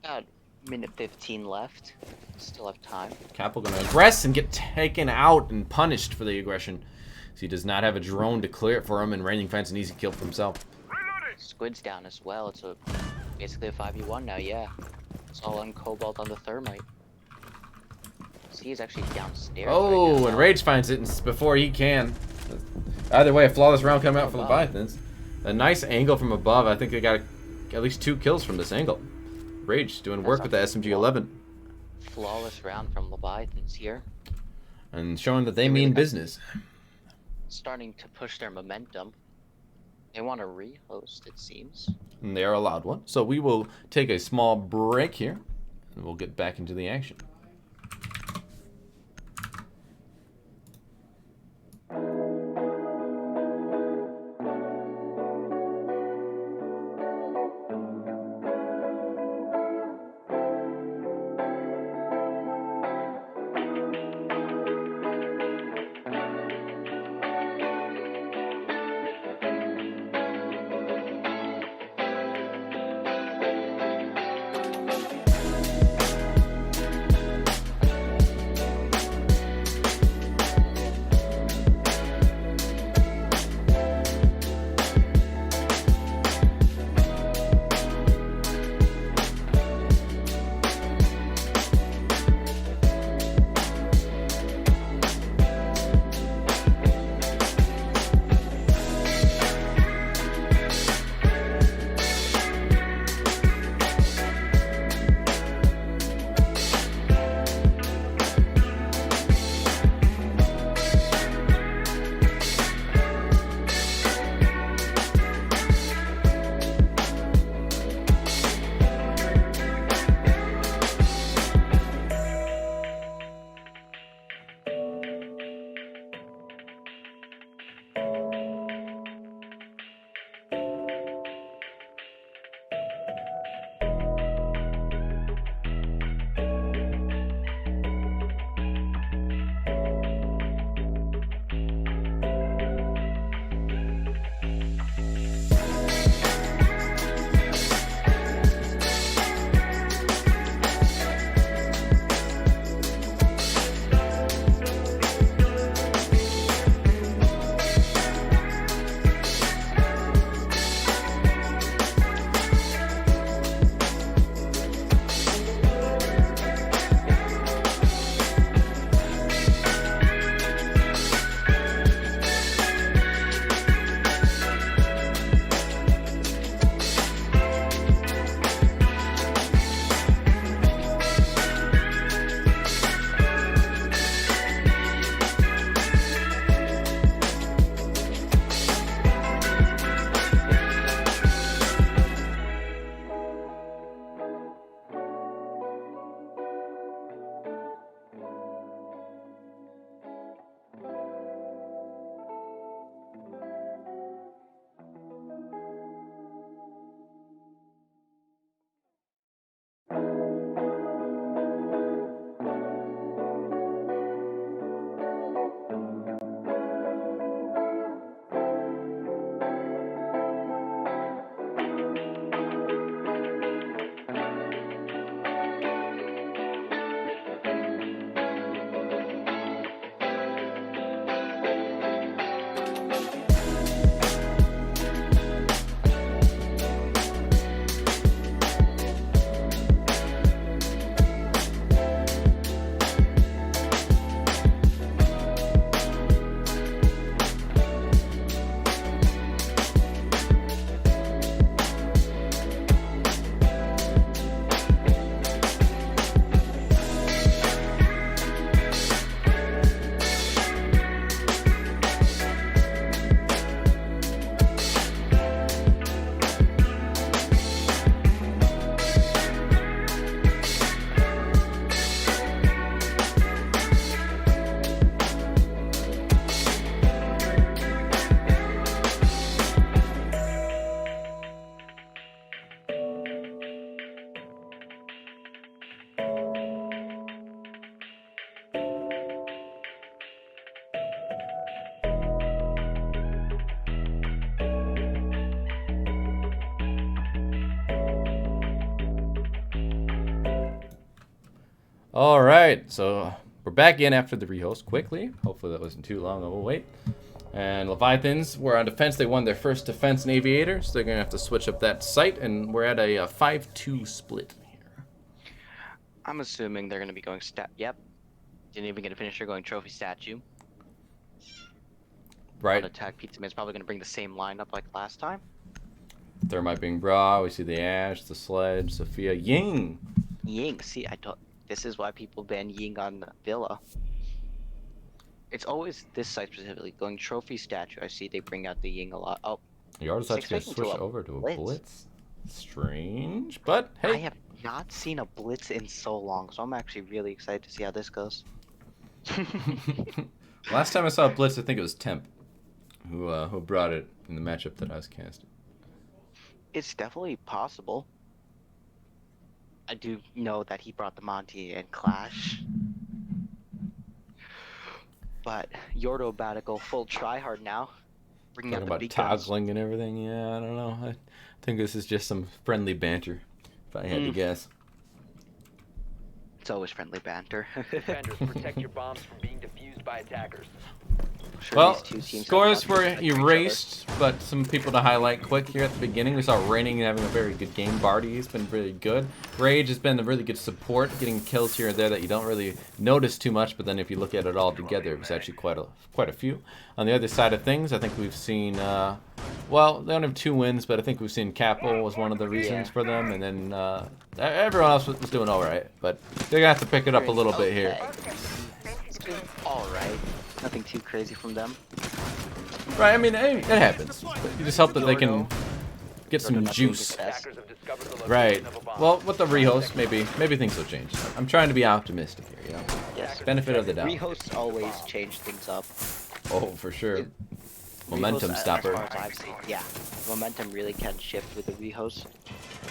About minute 15 left. Still have time. Capel going to aggress and get taken out and punished for the aggression. So he does not have a drone to clear it for him, and Raining finds an easy kill for himself. Squid's down as well. It's basically a 5v1 now, yeah. It's all on Cobalt on the Thermite. See, he's actually downstairs. Oh, right now. and Rage finds it before he can. Either way, a flawless round coming out for the Leviathans. A nice angle from above. I think they got at least 2 kills from this angle. Rage doing work with the SMG-11. Flawless round from Leviathans here. And showing that they They really mean got- business. Starting to push their momentum. They want to rehost, it seems. And they are allowed one. So we will take a small break here, and we'll get back into the action. All right, so we're back in after the rehost quickly. Hopefully that wasn't too long of a wait. And Leviathans were on defense. They won their first defense in Aviator, so they're going to have to switch up that site, and we're at a 5-2 split here. I'm assuming they're going to be going Yep. Didn't even get a finisher going trophy statue. Right. Attack Pizza Man's probably going to bring the same lineup like last time. Thermite being Bra. We see the Ash, the Sledge, Sophia, Ying. Ying. See, this is why people ban Ying on Villa. It's always this site specifically going trophy statue. I see they bring out the Ying a lot. Oh, Yardo's actually going to switch over to a Blitz. Strange, but hey. I have not seen a Blitz in so long, so I'm actually really excited to see how this goes. Last time I saw a Blitz, I think it was Temp, who brought it in the matchup that I was casting. It's definitely possible. I do know that he brought the Monty and Clash. But Yordo about to go full tryhard now. Bringing out the big guns. Toggling and everything. Yeah, I don't know. I think this is just some friendly banter, if I had to guess. It's always friendly banter. Defenders, protect your bombs from being defused by attackers. Sure, Well, these two teams scores have were nothing to each erased, but some people to highlight quick here at the beginning. We saw Raining having a very good game. Barty has been really good. Rage has been a really good support, getting kills here and there that you don't really notice too much, but then if you look at it all together, it was actually quite a few. On the other side of things, I think we've seen, well, they don't have 2 wins, but I think we've seen Capital was one of the reasons for them, and then everyone else was doing all right, but they're going to have to pick it up a little bit here. All right. Nothing too crazy from them. Right, I mean, it happens. You just hope that they can get some juice. Right. Well, with the rehost, maybe things will change. I'm trying to be optimistic here, you know? Yes. Benefit of the doubt. Rehosts always change things up. Oh, for sure. Momentum Rehosts, stopper. as far as I've seen, yeah. Momentum really can shift with the rehost.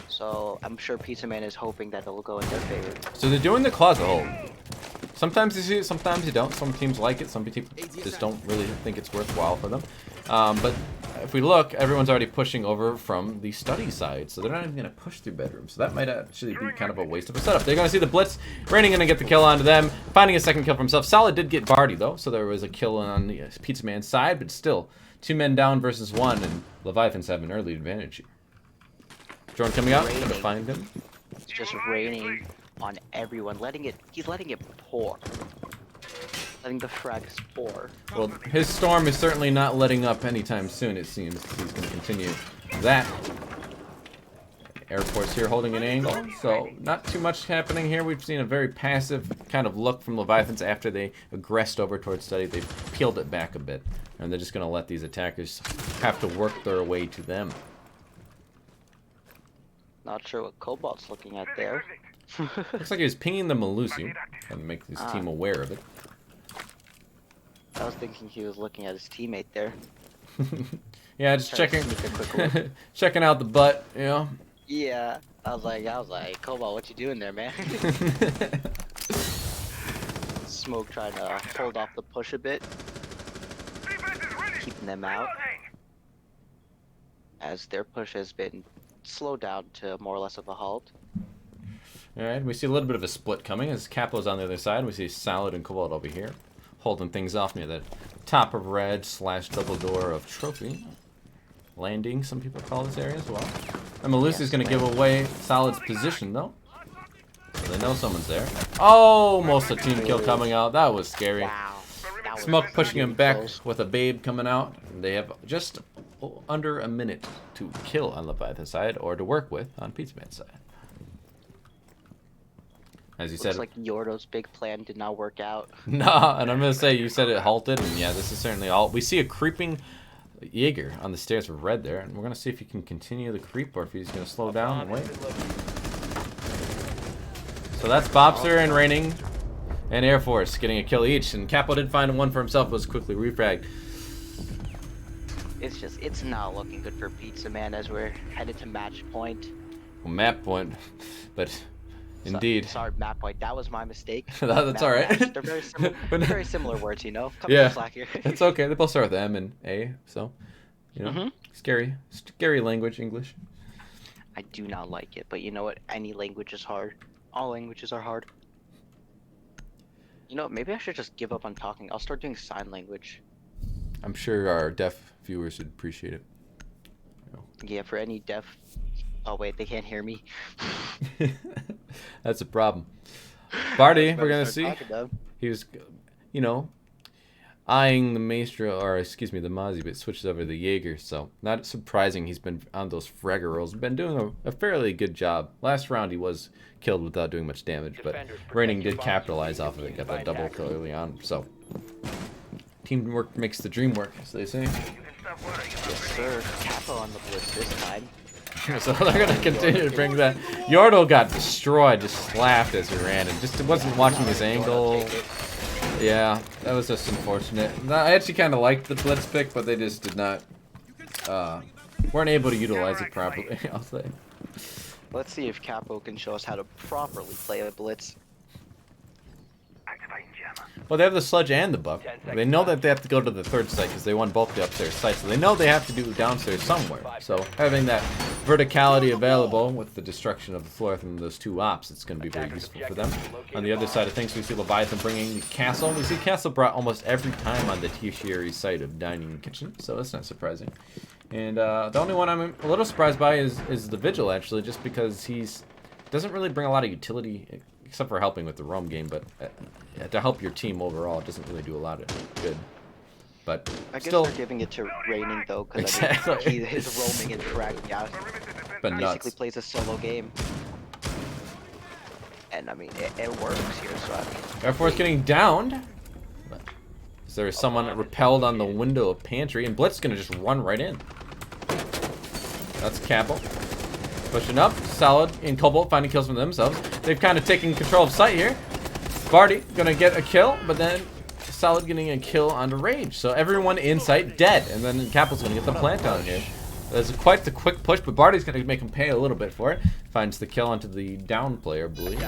So I'm sure Pizza Man is hoping that it'll go in their favor. So they're doing the closet hold. Sometimes you see it, sometimes you don't. Some teams like it, some people just don't really think it's worthwhile for them. But if we look, everyone's already pushing over from the study side, so they're not even going to push through bedrooms. So that might actually be kind of a waste of a setup. They're going to see the Blitz. Raining going to get the kill onto them, finding a second kill for himself. Solid did get Barty, though, so there was a kill on the Pizza Man's side, but still, 2 men down versus 1, and Leviathans have an early advantage here. Jordan coming out, going to find him. It's just raining on everyone, he's letting it pour. Letting the frags pour. Well, his storm is certainly not letting up anytime soon, it seems. He's going to continue that. Airport's here holding an angle, so not too much happening here. We've seen a very passive kind of look from Leviathans after they aggressed over towards study. They've peeled it back a bit, and they're just going to let these attackers have to work their way to them. Not sure what Cobalt's looking at there. Looks like he was pinging the Malusi, trying to make his team aware of it. I was thinking he was looking at his teammate there. Yeah, just checking checking out the butt, you know? Yeah. I was like, Cobalt, what you doing there, man? Smoke trying to hold off the push a bit. Keeping them out. As their push has been slowed down to more or less of a halt. Alright, we see a little bit of a split coming as Capo's on the other side. We see Solid and Cobalt over here, holding things off near the top of red / double door of trophy. Landing, some people call this area as well. And Malusi's going to give away Solid's position, though. So they know someone's there. Oh, most of the team kill coming out. That was scary. Wow. Smoke pushing him back with a babe coming out. And they have just under a minute to kill on Leviathan's side or to work with on Pizza Man's side. As you said, looks like Yordo's big plan did not work out. Nah, and I'm gonna say you said it halted, and yeah, this is certainly all. We see a creeping Jaeger on the stairs with red there, and we're gonna see if he can continue the creep or if he's gonna slow down and wait. So that's Bobster and Raining and Air Force getting a kill each, and Capo did find one for himself, was quickly refragged. It's not looking good for Pizza Man as we're headed to match point. Well, map point, but. Indeed. Sorry, map point. That was my mistake. That's all right. They're very similar words, you know. Yeah, slack here. It's okay. They both start with M and A, so you know, scary language, English. I do not like it, but you know what? Any language is hard. All languages are hard. You know, maybe I should just give up on talking. I'll start doing sign language. I'm sure our deaf viewers would appreciate it. Yeah, for any deaf. Oh wait, they can't hear me. That's a problem. Barty, Better we're gonna start see. talking, though. He was, you know, eyeing the Maestro, or excuse me, the Mozzie, but switches over to the Jaeger. So not surprising he's been on those Fragger rolls. Been doing a fairly good job. Last round he was killed without doing much damage, but Raining did capitalize off of it. Got that double kill early on. So teamwork makes the dream work, as they say. Yes, sir. Capo on the blitz this time. So they're gonna continue to bring that. Yordle got destroyed, just slapped as he ran, and just wasn't watching his angle. Yeah, that was just unfortunate. I actually kind of liked the blitz pick, but they just did not, weren't able to utilize it properly, I'll say. Let's see if Capo can show us how to properly play a blitz. Well, they have the sludge and the buff. They know that they have to go to the third site because they won both the upstairs sites, so they know they have to do downstairs somewhere. So having that verticality available with the destruction of the floor from those two ops, it's going to be very useful for them. On the other side of things, we see Leviathan bringing the castle. We see castle brought almost every time on the tertiary site of dining and kitchen, so that's not surprising. And the only one I'm a little surprised by is the Vigil, actually, just because he's doesn't really bring a lot of utility, except for helping with the roam game, but to help your team overall, it doesn't really do a lot of good. But I guess still, they're giving it to Raining though, because Exactly. his roaming and drag, yeah, but basically nuts. plays a solo game. And I mean, it works here, so I mean. Air Force getting downed. Is there someone repelled on the window of pantry, and Blitz gonna just run right in. That's Capo. Pushing up, Solid and Cobalt finding kills from themselves. They've kind of taken control of site here. Barty gonna get a kill, but then Solid getting a kill onto Rage. So everyone in sight dead, and then Capo's gonna get the plant down here. There's quite the quick push, but Barty's gonna make him pay a little bit for it. Finds the kill onto the down player, I believe.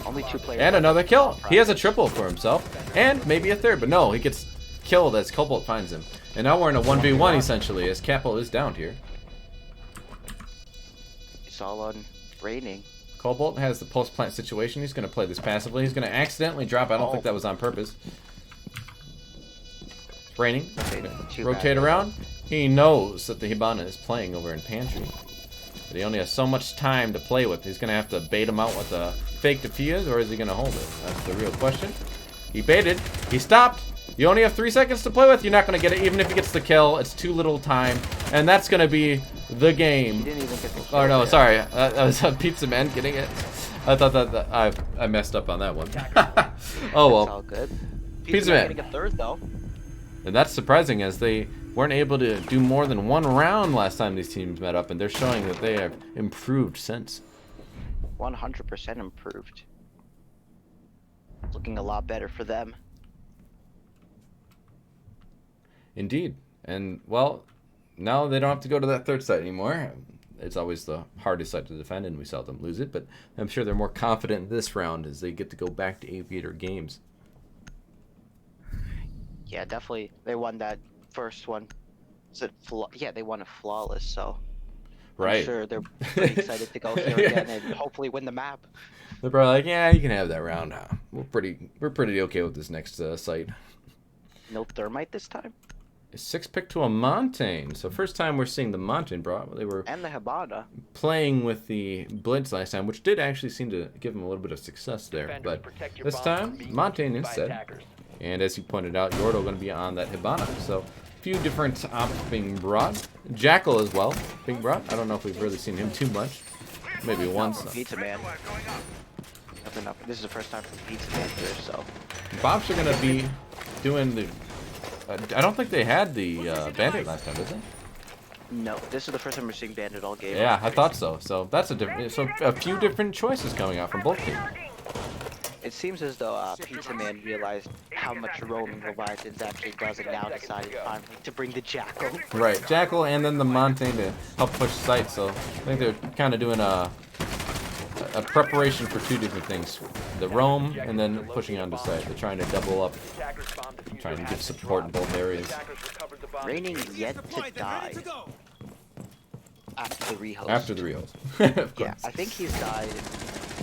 Only 2 players. And another kill. He has a triple for himself, and maybe a third, but no, he gets killed as Cobalt finds him. And now we're in a 1v1 essentially, as Capo is downed here. It's all on Raining. Cobalt has the post-plant situation. He's going to play this passively. He's going to accidentally drop. I don't think that was on purpose. Raining. Rotate around. He knows that the Hibana is playing over in Pantry. But he only has so much time to play with. He's going to have to bait him out with a fake defuse, or is he going to hold it? That's the real question. He baited. He stopped. You only have 3 seconds to play with. You're not going to get it. Even if he gets the kill, it's too little time. And that's going to be the game. He didn't even get the kill. Oh no, there. sorry. That was a Pizza Man getting it. I thought that I messed up on that one. Oh It's well. all good. Pizza Man. Getting a third though. And that's surprising, as they weren't able to do more than 1 round last time these teams met up, and they're showing that they have improved since. 100% improved. Looking a lot better for them. Indeed. And well, now they don't have to go to that third site anymore. It's always the hardest site to defend, and we seldom lose it, but I'm sure they're more confident this round as they get to go back to Aviator games. Yeah, definitely. They won that first one. Yeah, they won a flawless, so Right. I'm sure they're pretty excited to go here again and hopefully win the map. They're probably like, yeah, you can have that round. We're pretty okay with this next site. No thermite this time. A 6-pick to a Montaigne. So first time we're seeing the Montaigne brought. They were And the Hibana. playing with the Blitz last time, which did actually seem to give them a little bit of success there. But this time, Montaigne instead. And as you pointed out, Yordle going to be on that Hibana. So a few different ops being brought. Jackal as well being brought. I don't know if we've really seen him too much. Maybe once. Pizza Man. Nothing up. This is the first time for Pizza Man here, so. Bobs are going to be doing the... I don't think they had the Bandit last time, did they? No, this is the first time we're seeing Bandit all game. Yeah, I thought so. So that's a different... So a few different choices coming out from both teams. It seems as though Pizza Man realized how much roaming Leviathans actually does and now decided finally to bring the Jackal. Right, Jackal and then the Montaigne to help push sight. So I think they're kind of doing a preparation for 2 different things. The roam and then pushing onto site. They're trying to double up, trying to give support in both areas. Raining yet to die after the rehost. After the reels. Yeah, I think he's died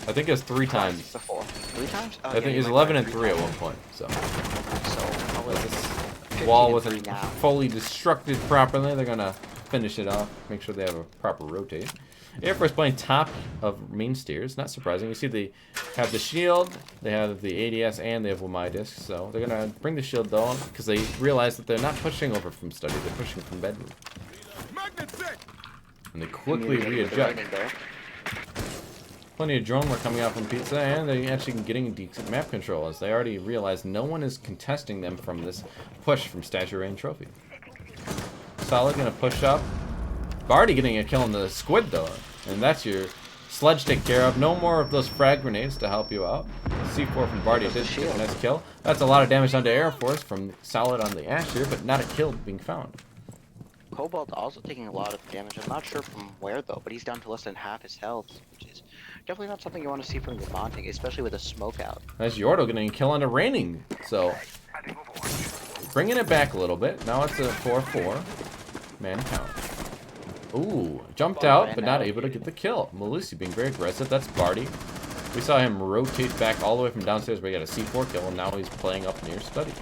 I think it's 3 times. before. 3 times? Oh, I yeah, think he he's went 11 by and 3 at one point. So probably this wall 15 and wasn't 3 now. fully destructed properly. They're gonna finish it off. Make sure they have a proper rotate. Air Force playing top of main stairs. Not surprising. You see they have the shield, they have the ADS, and they have Wamai disc. So they're gonna bring the shield though because they realize that they're not pushing over from study. They're pushing from bedroom. And they quickly readjust. Plenty of drone work coming out from Pizza, and they're actually getting decent map control as they already realize no one is contesting them from this push from Statue Rain Trophy. Solid gonna push up. Barty getting a kill on the squid though, and that's your sledge take care of. No more of those frag grenades to help you out. C4 from Barty did get a nice kill. That's a lot of damage onto Air Force from Solid on the Ash here, but not a kill being found. Cobalt also taking a lot of damage. I'm not sure from where though, but he's down to less than half his health, which is definitely not something you want to see from your Monting, especially with a smoke out. That's Yordo getting a kill on the Raining, so bringing it back a little bit. Now it's a 4-4 man count. Ooh, jumped out, but not able to get the kill. Malusi being very aggressive. That's Barty. We saw him rotate back all the way from downstairs, but he got a C4 kill, and now he's playing up near study.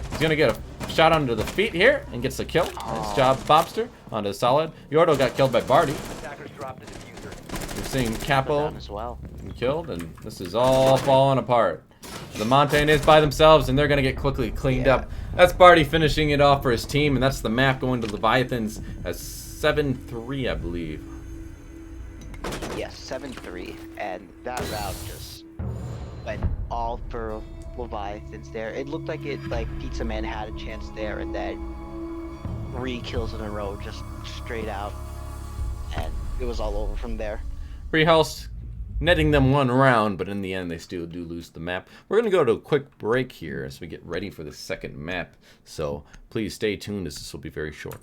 He's gonna get a shot under the feet here and gets the kill. Nice job, Bobster. Onto the Solid. Yordo got killed by Barty. Attackers dropped the diffuser. We're seeing Capo As well. killed, and this is all falling apart. The Montaigne is by themselves, and they're going to get quickly cleaned up. That's Barty finishing it off for his team, and that's the map going to Leviathans as 7-3, I believe. Yes, 7-3, and that round just went all for Leviathans there. It looked like Pizza Man had a chance there, and then 3 kills in a row, just straight out, and it was all over from there. Freehouse netting them one round, but in the end they still do lose the map. We're going to go to a quick break here as we get ready for the second map, so please stay tuned as this will be very short.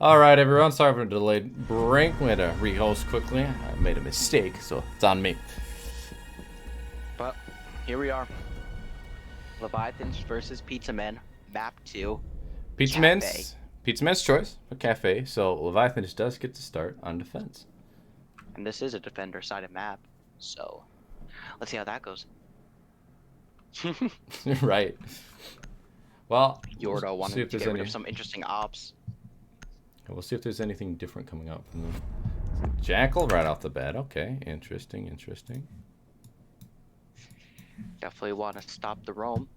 All right, everyone. Sorry for the delayed break. We had to rehost quickly. I made a mistake, so it's on me. But here we are. Leviathans versus Pizza Men, map 2. Pizza Man's choice, a cafe. So Leviathans does get to start on defense. And this is a defender-sided map, so let's see how that goes. Right. Well, Yordo see wanted if to there's get rid any. of some interesting ops. We'll see if there's anything different coming up. Jackal right off the bat. Okay, interesting, interesting. Definitely want to stop the roam.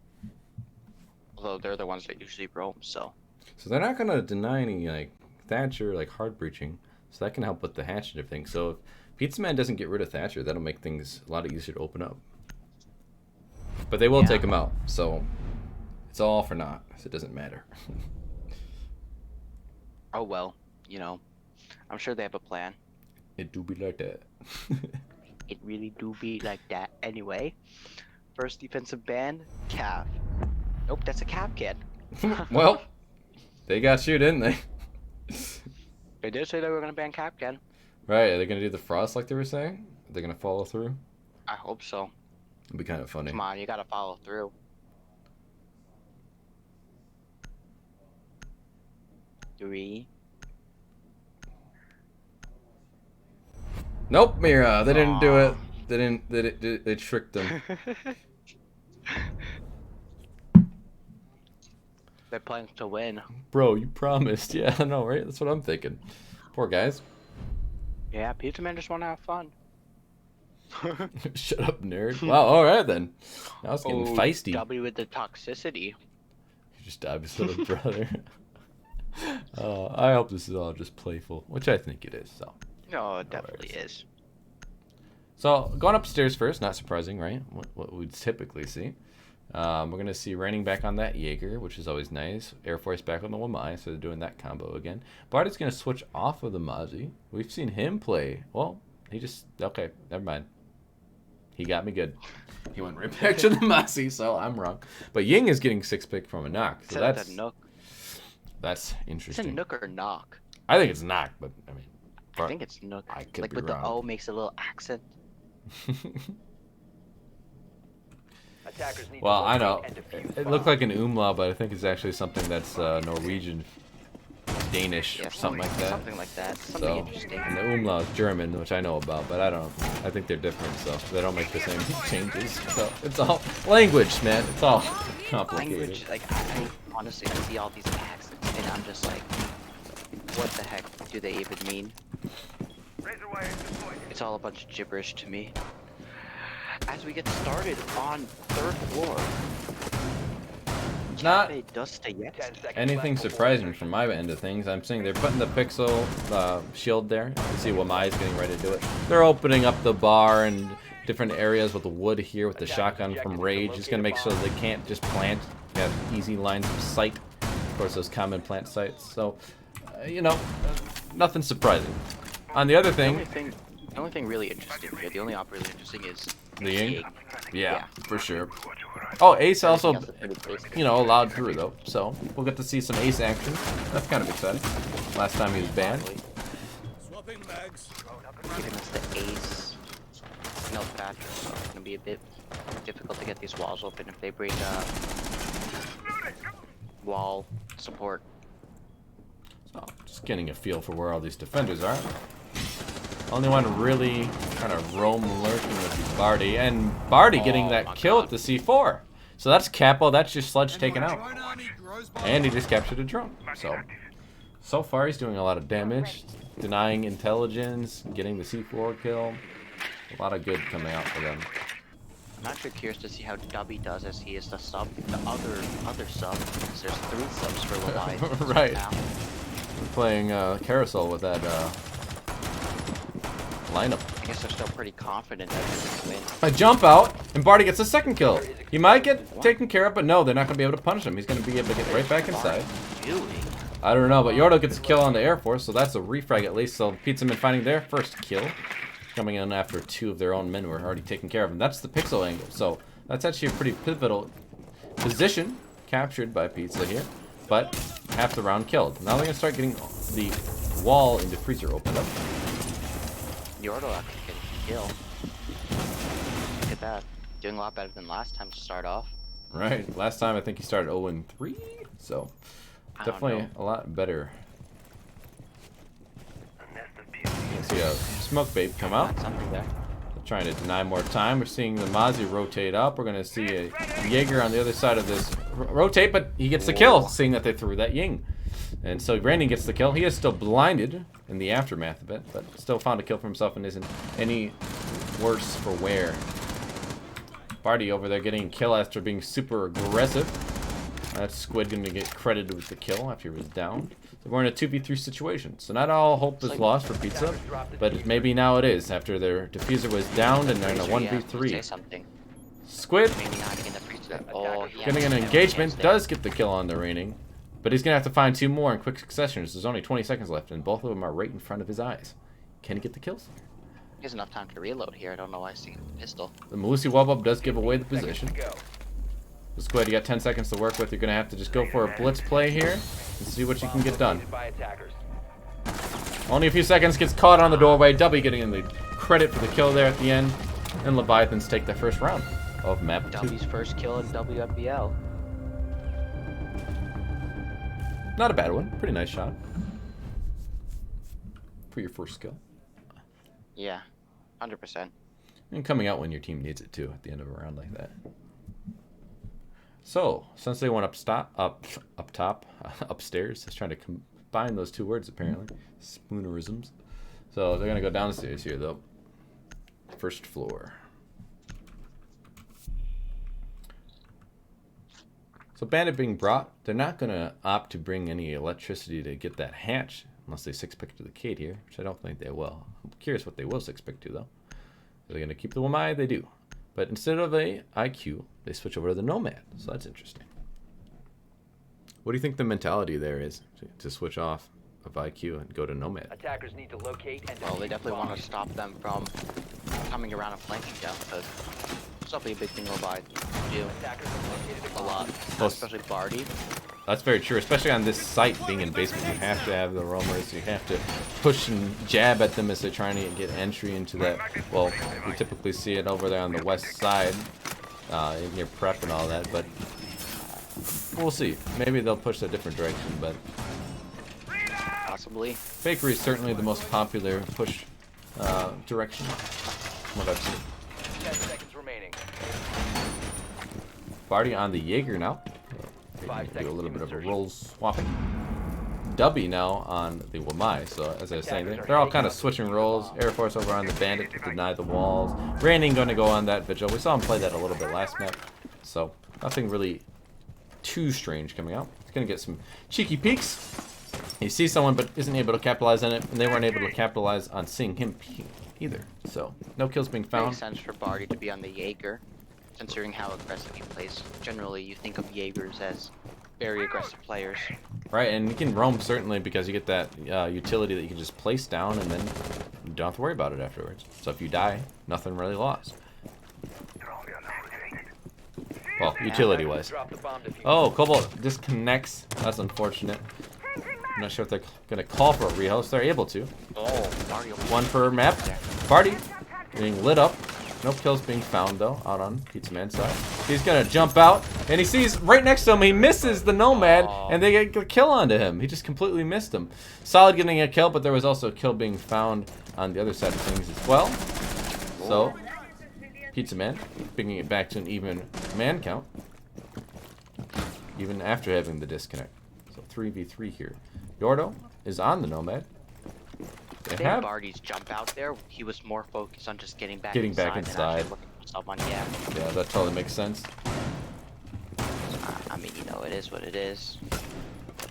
Although they're the ones that usually roam, so. So they're not gonna deny any like Thatcher like hard breaching, so that can help with the hatch and everything. So if Pizza Man doesn't get rid of Thatcher, that'll make things a lot easier to open up. But they will take him out, so it's all for naught. So it doesn't matter. Oh well, you know, I'm sure they have a plan. It do be like that. It really do be like that anyway. First defensive ban, Cav. Nope, that's a Cav kid. Well, they got you, didn't they? They did say they were gonna ban Cav kid. Right, are they gonna do the frost like they were saying? Are they gonna follow through? I hope so. It'd be kind of funny. Come on, you gotta follow through. Three. Nope, Mira, they didn't do it. They didn't. They tricked them. They're playing to win. Bro, you promised. Yeah, I know, right? That's what I'm thinking. Poor guys. Yeah, Pizza Man just wanna have fun. Shut up, nerd. Wow, alright then. Now it's getting feisty. W with the toxicity. You just died his little brother. I hope this is all just playful, which I think it is, so. No, it definitely is. So, going upstairs first, not surprising, right? What we'd typically see. We're going to see Raining back on that Jaeger, which is always nice. Air Force back on the Wamai, so they're doing that combo again. Barty's going to switch off of the Mozzie. We've seen him play. Well, he just... Okay, never mind. He got me good. He went right back to the Mozzie, so I'm wrong. But Ying is getting 6-pick from a knock, so that's... a nook. That's interesting. Is it nook or knock? I think it's knock, but I mean... I think it's nook. I could like be with wrong. the O makes a little accent. Attackers need Well, to I know. locate and defuse It bombs. looked like an umlaut, but I think it's actually something that's Norwegian, Danish, Yeah, or something like that. Something like that. Something So, interesting. and the umlaut is German, which I know about, but I think they're different, so they don't make the same changes. So it's all language, man. It's all complicated. Language, like I honestly I see all these accents and I'm just like, what the heck do they even mean? It's all a bunch of gibberish to me. As we get started on 3rd floor. Not Cafe Dostoyevsky. 10 seconds anything left before surprising insertion. from my end of things. I'm seeing they're putting the pixel shield there. You can see Wamai's getting ready to do it. They're opening up the bar and different areas with the wood here with the shotgun from Rage. It's going to make sure they can't just plant. They have easy lines of sight. Of course, those common plant sites. So, you know, nothing surprising. On the other thing, The only thing really interesting here, the only op really interesting is the Ying? Ying. Yeah, for sure. Oh, Ace also, Everything else is pretty basic. you know, allowed through though. So we'll get to see some Ace action. That's kind of exciting. Last time he was banned. Swapping mags. Giving us the ace. No Thatcher, so it's gonna be a bit difficult to get these walls open if they bring wall support. So just getting a feel for where all these defenders are. Only one really kind of roam lurking would be Barty, and Barty getting that kill at the C4. So that's Capo. That's your sludge taken out, Drone army grows by and he just captured a drone. So far he's doing a lot of damage, denying intelligence, getting the C4 kill. A lot of good coming out for them. I'm actually curious to see how Dubby does as he is the sub, the other sub. Because there's 3 subs for Leviathan. Right. Now. We're playing carousel with that lineup. I guess they're still pretty confident that they're gonna win. A jump out, and Barty gets a second kill. He might get taken care of, but no, they're not going to be able to punish him. He's going to be able to get right back inside. Doing? I don't know, but Yordo gets a kill on the Air Force, so that's a refrag at least. So Pizza Man finding their first kill. Coming in after 2 of their own men were already taken care of. And that's the pixel angle. So that's actually a pretty pivotal position captured by Pizza here. But half the round killed. Now they're going to start getting the wall in the freezer opened up. Yordle actually can kill. Look at that. Doing a lot better than last time to start off. Right. Last time I think he started 0-3, so I don't definitely know. a lot better. You see a smoke babe come out. Got something there. Trying to deny more time. We're seeing the Mozzie rotate up. We're going to see a Jaeger on the other side of this rotate, but he gets the kill, seeing that they threw that Ying. And so Brandon gets the kill. He is still blinded in the aftermath of it, but still found a kill for himself and isn't any worse for wear. Barty over there getting a kill after being super aggressive. That's Squid going to get credited with the kill after he was down. So we're in a 2v3 situation. So not all hope is lost for Pizza, but maybe now it is after their diffuser was downed and they're in a Say 1v3. something. Squid Maybe not again the freezer. Oh, he getting an actually engagement, has there. does get the kill on the reigning, but he's going to have to find 2 more in quick succession. There's only 20 seconds left, and both of them are right in front of his eyes. Can he get the kills? He has enough time to reload here. I don't know why he's taking the pistol. The Malusi Wub does give away the Seconds position. to go. So Squid, you got 10 seconds to work with. You're going to have to just go for a blitz play here and see what you can get done. Located by attackers. Only a few seconds, gets caught on the doorway. W getting in the credit for the kill there at the end. And Leviathans take their first round of map 2. W's first kill in WNBL. Not a bad one. Pretty nice shot. For your first kill. Yeah, 100%. And coming out when your team needs it too at the end of a round like that. So, since they went upstairs, I was trying to combine those 2 words apparently. Spoonerisms. So they're gonna go downstairs here though. First floor. So Bandit being brought, they're not gonna opt to bring any electricity to get that hatch unless they 6-pick to the Cade here, which I don't think they will. I'm curious what they will 6-pick to though. Are they gonna keep the Wamai? They do. But instead of a IQ, they switch over to the Nomad. So that's interesting. What do you think the mentality there is to switch off of IQ and go to Nomad? Attackers need to locate and Well, they defuse definitely want to bombs. stop them from coming around and flanking down because it's definitely a big thing Levi do Attackers have located a lot, Plus- especially Barty. That's very true, especially on this site being in basement. You have to have the roamers. You have to push and jab at them as they're trying to get entry into that. Well, we typically see it over there on the west side, near prep and all that. But we'll see. Maybe they'll push a different direction. But Possibly. Bakery is certainly the most popular push direction. From what I've seen. 10 seconds remaining. Barty on the Jaeger now. Do a little bit of a roll swapping. Dubby now on the Wamai. So as I was saying, they're all kind of switching roles. Air Force over on the Bandit to deny the walls. Branding going to go on that Vigil. We saw him play that a little bit last map. So nothing really too strange coming out. He's going to get some cheeky peeks. He sees someone but isn't able to capitalize on it. And they weren't able to capitalize on seeing him peek either. So no kills being found. Makes sense for Barty to be on the Jaeger, considering how aggressive he plays. Generally, you think of Jaegers as very aggressive players. Right, and you can roam certainly because you get that utility that you can just place down and then you don't have to worry about it afterwards. So if you die, nothing really lost. Well, utility-wise. Drop the bomb diffuser. Oh, Cobalt disconnects. That's unfortunate. I'm not sure if they're going to call for a rehost. They're able to. Oh, Mario. One per map. Party getting lit up. No kills being found, though, out on Pizza Man's side. He's going to jump out, and he sees right next to him, he misses the Nomad, and they get a kill onto him. He just completely missed him. Solid getting a kill, but there was also a kill being found on the other side of things as well. So, Pizza Man bringing it back to an even man count, even after having the disconnect. So 3v3 here. Yordo is on the Nomad. I think Barty's jump out there, he was more focused on just getting back inside. And actually looking for someone, yeah. Yeah, that totally makes sense. I mean, you know, it is what it is.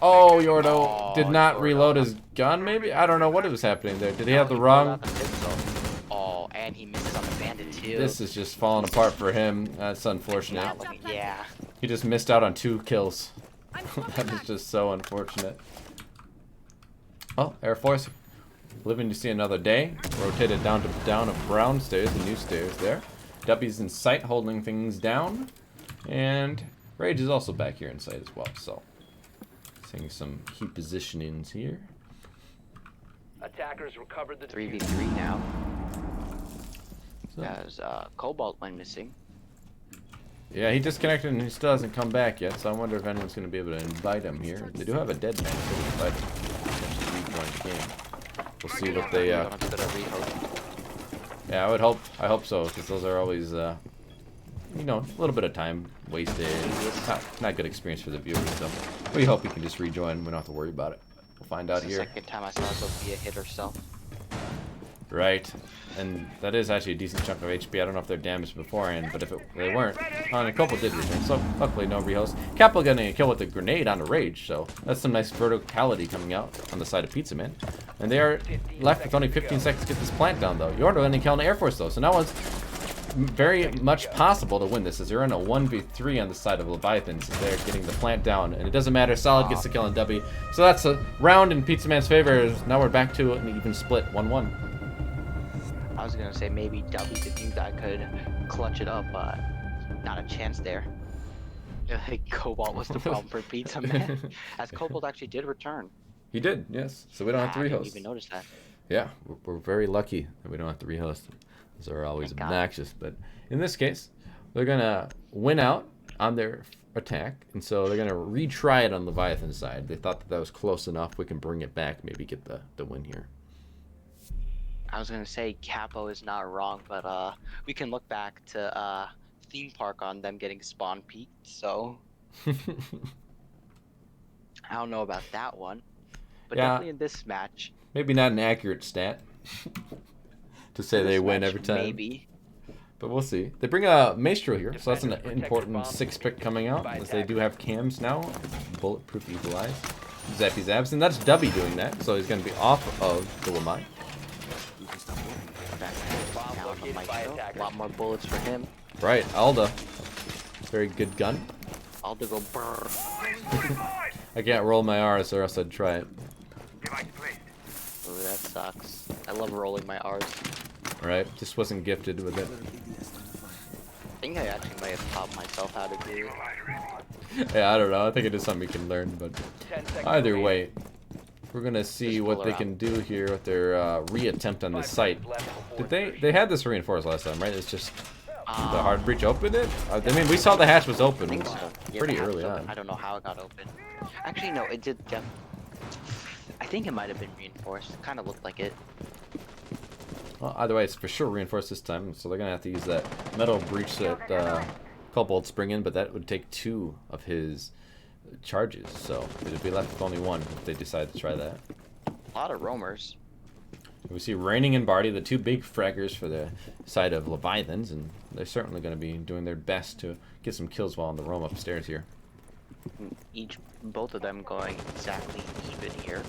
Oh, Yordo Oh, did not Yordo. reload his gun, maybe? I don't know what was happening there. Did he have the pulled wrong... out the pistol. Oh, and he misses on the Bandit, too. This is just falling apart for him. That's unfortunate. Not looking, yeah. He just missed out on 2 kills. That is just so unfortunate. Oh, Air Force. Living to see another day. Rotated down of brown stairs, the new stairs there. W's in sight, holding things down. And Rage is also back here in sight as well. So, seeing some key positionings here. Attackers recovered the 3v3 now. So- As Cobalt went missing. Yeah, he disconnected and he still hasn't come back yet, so I wonder if anyone's going to be able to invite him here. They do have a dead man, so we invite him to rejoin the game. We'll see what they, Don't have to go to rehost. yeah, I hope so, because those are always, you know, a little bit of time wasted. Not good experience for the viewers, so we hope he can just rejoin. We don't have to worry about it. We'll find out It's the here. second time I saw Sophia hit herself. Right, and that is actually a decent chunk of HP. I don't know if they're damaged beforehand, but if they weren't, and a couple did return, so luckily no rehost. Capo getting a kill with a grenade on the Rage, so that's some nice verticality coming out on the side of Pizza Man. And they are left with only 15 seconds to get this plant down, though. Yordo getting a kill on the Air Force, though, so now it's very much possible to win this, as they're in a 1v3 on the side of Leviathans. They're getting the plant down, and it doesn't matter. Solid gets the kill on W, so that's a round in Pizza Man's favor. Now we're back to an even split, 1-1. I was gonna say maybe W could think I could clutch it up, but not a chance there. Like Cobalt was the problem for Pizza Man. As Cobalt actually did return. He did, yes. So we don't have to I didn't rehost. even notice that. Yeah, we're very lucky that we don't have to rehost. Those are always Thank God. obnoxious. But in this case, they're going to win out on their attack. And so they're going to retry it on Leviathan's side. They thought that that was close enough. We can bring it back, maybe get the win here. I was gonna say Capo is not wrong, but we can look back to Theme Park on them getting spawn peaked, so I don't know about that one. But Yeah. definitely in this match. Maybe not an accurate stat to say they this win match, every time. Maybe. But we'll see. They bring a Maestro here, so that's an Defenders protect your important bombs 6-pick coming out, by as they do attackers. have cams now. Bulletproof Eagle Eyes. Zappy Zaps, and that's Dubby doing that, so he's going to be off of the Lamai. Back Bomb down on located by Maestro. A attackers. lot more bullets for him. Right, Alda. Very good gun. Aldo go brrr. I can't roll my R's or else I'd try it. Oh, that sucks. I love rolling my R's. Right, just wasn't gifted with it. I think I actually might have taught myself how to do it. Yeah, I don't know. I think it is something we can learn, but 10 seconds either remaining. way, we're gonna see Just what pull they her can out. do here with their re-attempt on 5 this site. seconds left before Did they had this reinforced last time, right? It's just the Um, hard breach opened it. I mean, we saw the hatch was I open think so. Yeah, pretty the hatch early was open. on. I don't know how it got open. Actually, no, it did. I think it might have been reinforced. It kind of looked like it. Well, either way, it's for sure reinforced this time, so they're gonna have to use that metal breach that Cobalt's bringing, but that would take 2 of his charges, so it'd be left with only 1 if they decide to try that. A lot of roamers. We see Raining and Barty, the 2 big fraggers for the side of Leviathans, and they're certainly going to be doing their best to get some kills while on the roam upstairs here. Both of them going exactly even here.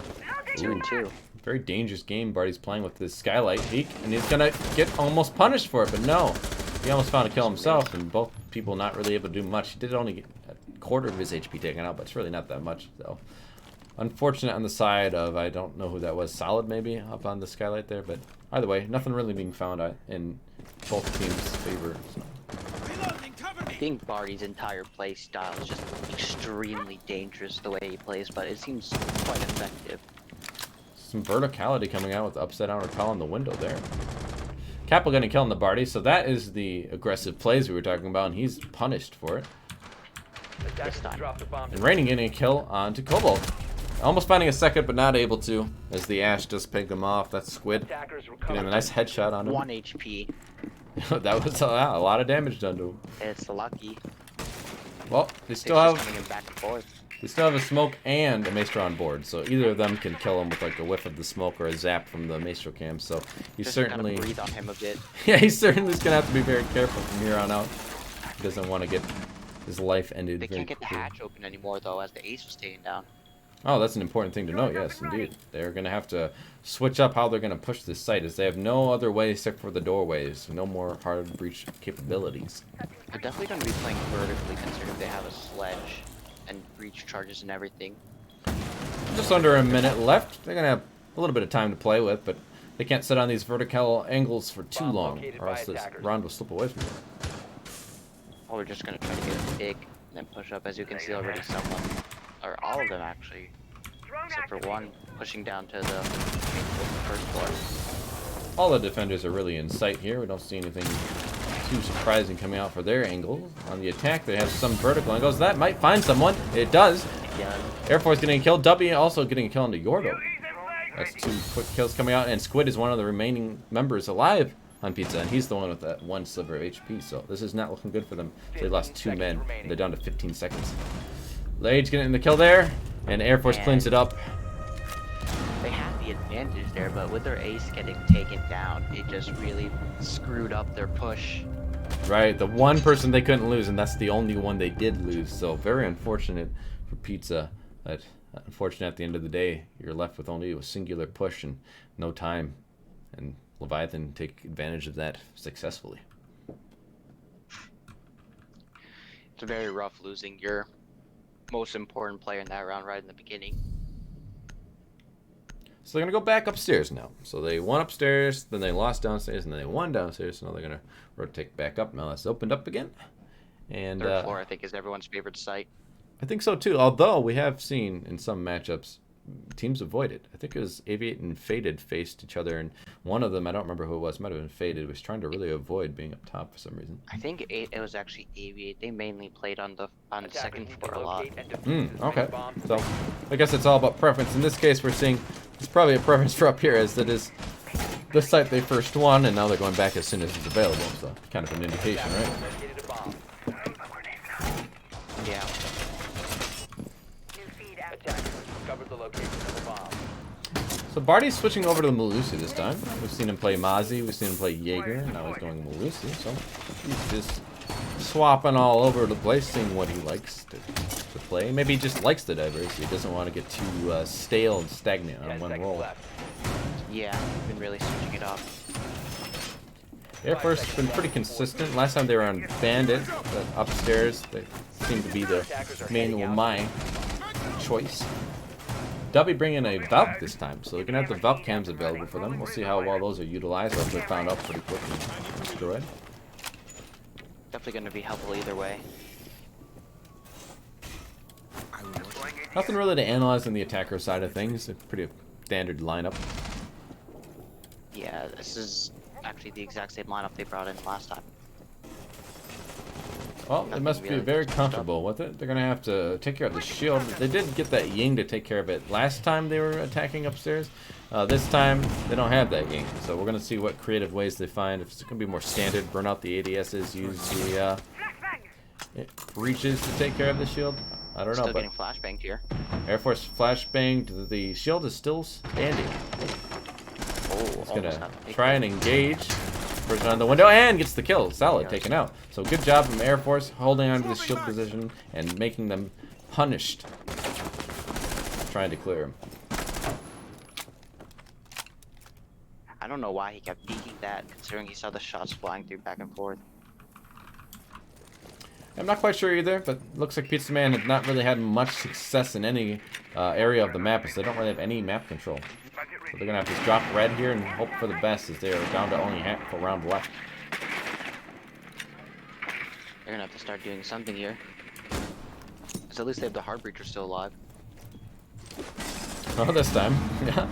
Ooh. 2-2. Very dangerous game Barty's playing with this Skylight peek, and he's going to get almost punished for it, but no. He almost found a kill himself, and both people not really able to do much. He did only get a quarter of his HP taken out, but it's really not that much, though. Unfortunate on the side of, I don't know who that was, Solid maybe, up on the Skylight there, but either way, nothing really being found in both teams' favor. So. Reloading, cover I me. think Barty's entire play style is just extremely dangerous the way he plays, but it seems quite effective. Some verticality coming out with the upside down repel on the window there. Capo getting a kill on the Barty, so that is the aggressive plays we were talking about, and he's punished for it. Attackers time. dropped the bomb. And Raining getting a kill onto Cobalt. Almost finding a second, but not able to, as the Ash does pick him off. That's Squid. Attackers Getting recovered. a nice headshot on him. 1 HP. That was a lot of damage done to him. It's lucky. Well, they It's still just have coming in back and forth. a smoke and a Maestro on board, so either of them can kill him with like a whiff of the smoke or a zap from the Maestro cam. So he's Just certainly, gotta breathe on him a bit. yeah, he's certainly gonna have to be very careful from here on out. He doesn't want to get his life ended. They very can't get the quickly. hatch open anymore though, as the ace was taken down. Oh, that's an important thing to note. Yes, indeed. They're going to have to switch up how they're going to push this site, as they have no other way except for the doorways. No more hard breach capabilities. They're definitely going to be playing vertically, considering they have a sledge and breach charges and everything. Just under a minute left. They're going to have a little bit of time to play with, but they can't sit on these vertical angles for too Bomb long, located or by else this attackers. round will slip away from them. Or we're just going to try to get a pick and then push up. As you can see already, someone, or all of them actually, except for one pushing down to the first floor. All the defenders are really in sight here. We don't see anything too surprising coming out for their angle. On the attack, they have some vertical angles. That might find someone. It does. Yeah. Air Force getting a kill. W also getting a kill into Yordo. That's 2 quick kills coming out. And Squid is one of the remaining members alive on Pizza. And he's the one with that 1 sliver of HP. So this is not looking good for them. They lost 2 men. And they're down to 15 seconds. Lage getting the kill there. And Air Force cleans it up. They had the advantage there, but with their ace getting taken down, it just really screwed up their push. Right, the one person they couldn't lose, and that's the only one they did lose. So very unfortunate for Pizza. But unfortunate at the end of the day, you're left with only a singular push and no time. And Leviathan take advantage of that successfully. It's very rough losing your most important player in that round right in the beginning. So they're going to go back upstairs now. So they won upstairs, then they lost downstairs, and then they won downstairs. So now they're going to rotate back up. Now it's opened up again. And Third floor, I think, is everyone's favorite site. I think so too. Although we have seen in some matchups, teams avoid it. I think it was Aviate and Faded faced each other, and one of them, I don't remember who it was, might have been Faded, was trying to really avoid being up top for some reason. I think it was actually Aviate. They mainly played on the second floor a lot. Okay. So I guess it's all about preference. In this case, we're seeing it's probably a preference for up here, as that is the site they first won, and now they're going back as soon as it's available. So kind of an indication, right? Yeah. Cover the location of the bomb. So Barty's switching over to the Malusi this time. We've seen him play Mozzie, we've seen him play Jaeger, now he's going Malusi. So he's just swapping all over the place, seeing what he likes to play. Maybe he just likes the diversity. He doesn't want to get too stale and stagnant on one role. Yeah, been really switching it up. Air Force has been pretty consistent. Last time they were on Bandit, but upstairs they seem to be the manual my choice. W bringing a Valk this time, so they're going to have the Valk cams available for them. We'll see how well those are utilized, or if they're found out pretty quickly and destroyed. Definitely going to be helpful either way. Nothing really to analyze on the attacker side of things. A pretty standard lineup. Yeah, this is actually the exact same lineup they brought in last time. Well, they must be very comfortable with it. They're going to have to take care of the shield. They did get that Ying to take care of it last time they were attacking upstairs. This time, they don't have that Ying. So we're going to see what creative ways they find. If it's going to be more standard, burn out the ADSs, use the breaches to take care of the shield. I don't know. Still getting flashbanged here. Air Force flashbanged. The shield is still standing. Oh, He's going to try and engage. Person on the window and gets the kill. Solid, taken out. So good job from Air Force holding on to the shield position and making them punished. Trying to clear him. I don't know why he kept peeking that, considering he saw the shots flying through back and forth. I'm not quite sure either, but looks like Pizza Man has not really had much success in any area of the map, so they don't really have any map control. So they're going to have to drop red here and hope for the best, as they are down to only half a round left. They're going to have to start doing something here. Because at least they have the Heart Breacher still alive. Oh, this time. Yeah.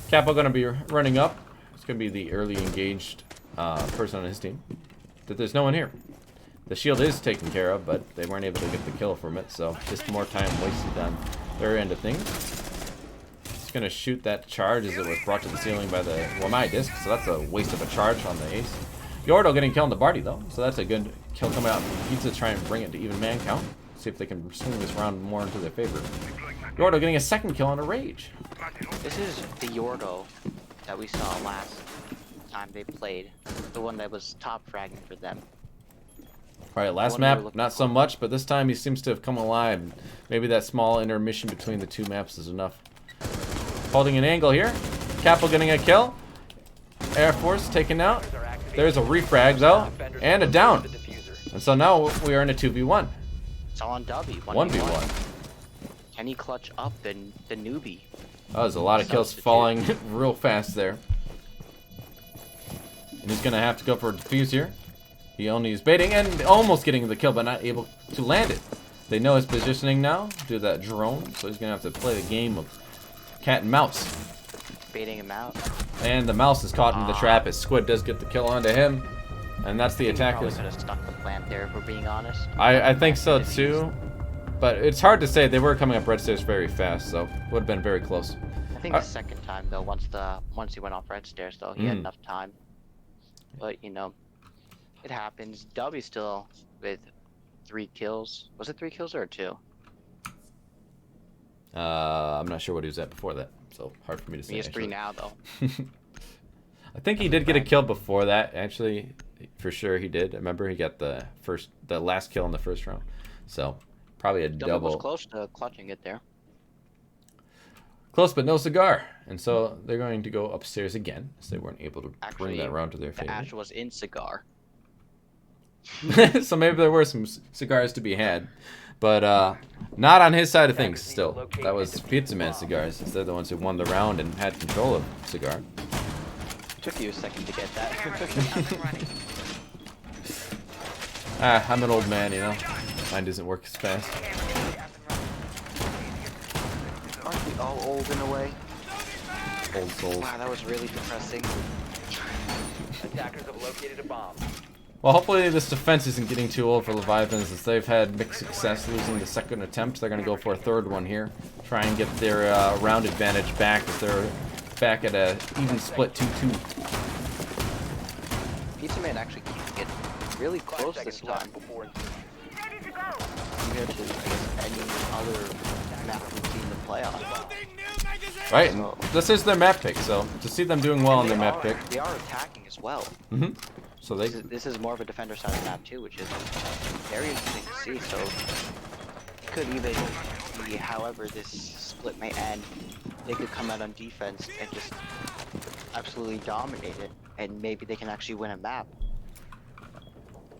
Capo going to be running up. It's going to be the early engaged person on his team. But there's no one here. The shield is taken care of, but they weren't able to get the kill from it, so just more time wasted on their end of things. It's going to shoot that charge as it was brought to the ceiling by the Wamai disc, so that's a waste of a charge on the ace. Yordo getting killed on the Barty, though, so that's a good kill coming out. Pizza trying to bring it to even man count. See if they can swing this round more into their favor. Yordo getting a second kill on a Rage. This is the Yordo that we saw last time they played. The one that was top fragging for them. Alright, last map, not so much, but this time he seems to have come alive. Maybe that small intermission between the two maps is enough. Holding an angle here. Capo getting a kill. Air Force taken out. There's a refrag, though, and a down. And so now we are in a 2v1. It's all on W. 1v1. Can he clutch up the newbie? Oh, there's a lot of kills falling real fast there. And he's going to have to go for a defuse here. He only is baiting and almost getting the kill, but not able to land it. They know his positioning now due to that drone, so he's going to have to play the game of cat and mouse. Baiting him out. And the mouse is caught in the trap as Squid does get the kill onto him. And that's the Probably attackers. could have stuck the plant there, if we're being honest. I think so too. But it's hard to say. They were coming up red stairs very fast, so would have been very close. I think the second time though, once he went off red stairs though, he had enough time. But you know, it happens. W still with 3 kills. Was it 3 kills or 2? I'm not sure what he was at before that, so hard for me to say. He has 3 actually. now though. I think he did get a kill before that, actually. For sure he did. I remember he got the last kill in the first round. So probably a W was double. close to clutching it there. Close but no cigar. And so they're going to go upstairs again, so they weren't able to Actually, bring that round to their the favor. Ash was in cigar. So maybe there were some cigars to be had. But not on his side of things still. That was Pizza Man cigars. They're the ones who won the round and had control of cigar. Took you a second to get that. I'm an old man, you know. Mine doesn't work as fast. Aren't we all old in a way? Old souls. Wow, that was really depressing. Attackers have located a bomb. Well, hopefully this defense isn't getting too old for Leviathans, as they've had mixed success losing the second attempt. They're going to go for a third one here. Try and get their round advantage back if they're back at a even split 2-2. Pizza Man actually keeping it really close this time. Compared to any other map we've seen the play on. Right, and this is their map pick, so to see them doing well on their map pick. They are attacking as well. So they This is more of a defender side of the map too, which is very interesting to see. So could even be however this split may end, they could come out on defense and just absolutely dominate it, and maybe they can actually win a map.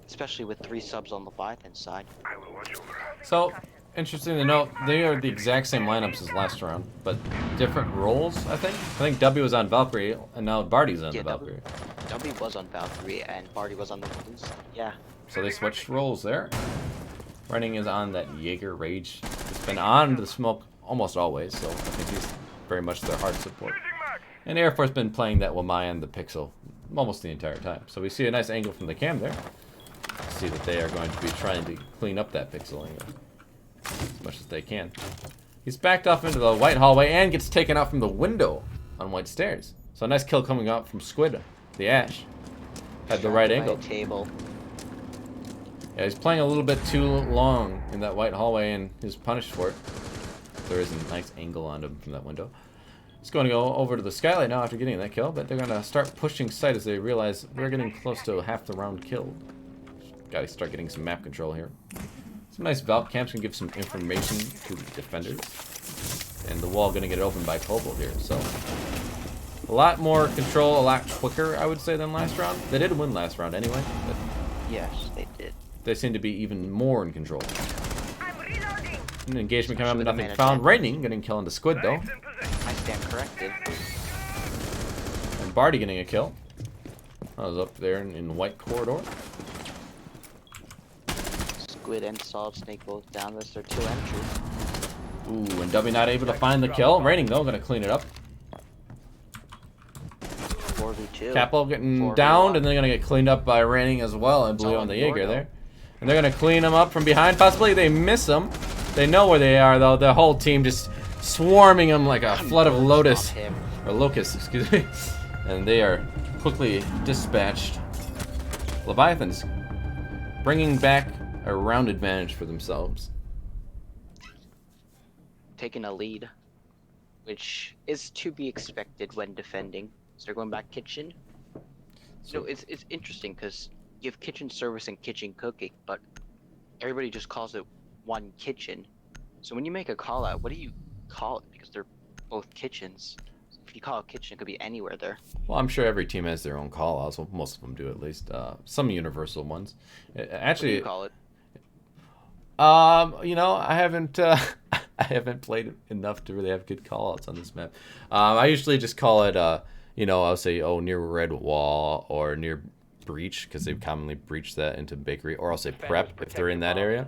Especially with 3 subs on Leviathan's side. So, interesting to note, they are the exact same lineups as last round, but different roles, I think. I think W was on Valkyrie, and now Barty's on the Valkyrie. W was on Valkyrie, and Barty was on the Blues. Yeah. So they switched roles there. Running is on that Jaeger Rage. It's been on the smoke almost always, so I think he's very much their hard support. And Air Force been playing that Wamai and the Pixel almost the entire time. So we see a nice angle from the cam there. See that they are going to be trying to clean up that Pixel angle as much as they can. He's backed off into the white hallway and gets taken out from the window on white stairs. So a nice kill coming out from Squid, the Ash. Had the right angle. Table. Yeah, he's playing a little bit too long in that white hallway and he's punished for it. There is a nice angle on him from that window. He's going to go over to the skylight now after getting that kill, but they're going to start pushing sight as they realize we're getting close to half the round killed. Got to start getting some map control here. Some nice Valk camps can give some information to the defenders. And the wall going to get opened by Kobold here, so a lot more control, a lot quicker, I would say, than last round. They did win last round anyway, but Yes, they did. they seem to be even more in control. An engagement coming up, Especially nothing the found. man Raining, getting kill into Squid though. I stand corrected. And Barty getting a kill. I was up there in the white corridor. Squid and Solid Snake both down. Those are 2 entries. Ooh, and W not able to find the kill. Raining though, gonna clean it up. 4v2. Capo getting 4v1. downed, and they're gonna get cleaned up by Raining as well, and Blue all on the in Jaeger Nordo. there. And they're gonna clean them up from behind. Possibly they miss them. They know where they are though. The whole team just swarming them like a flood of lotus. Off him. Or locusts, excuse me. And they are quickly dispatched. Leviathans bringing back a round advantage for themselves. Taking a lead, which is to be expected when defending. So they're going back kitchen. So it's interesting because you have kitchen service and kitchen cooking, but everybody just calls it one kitchen. So when you make a call out, what do you call it? Because they're both kitchens. If you call it kitchen, it could be anywhere there. Well, I'm sure every team has their own call-outs. Well, most of them do, at least. Some universal ones. What do Actually, you call it? you know, I haven't I haven't played enough to really have good call-outs on this map. I usually just call it, you know, I'll say, oh, near red wall or near breach, because they commonly breach that into bakery, or I'll say prep if they're in that area.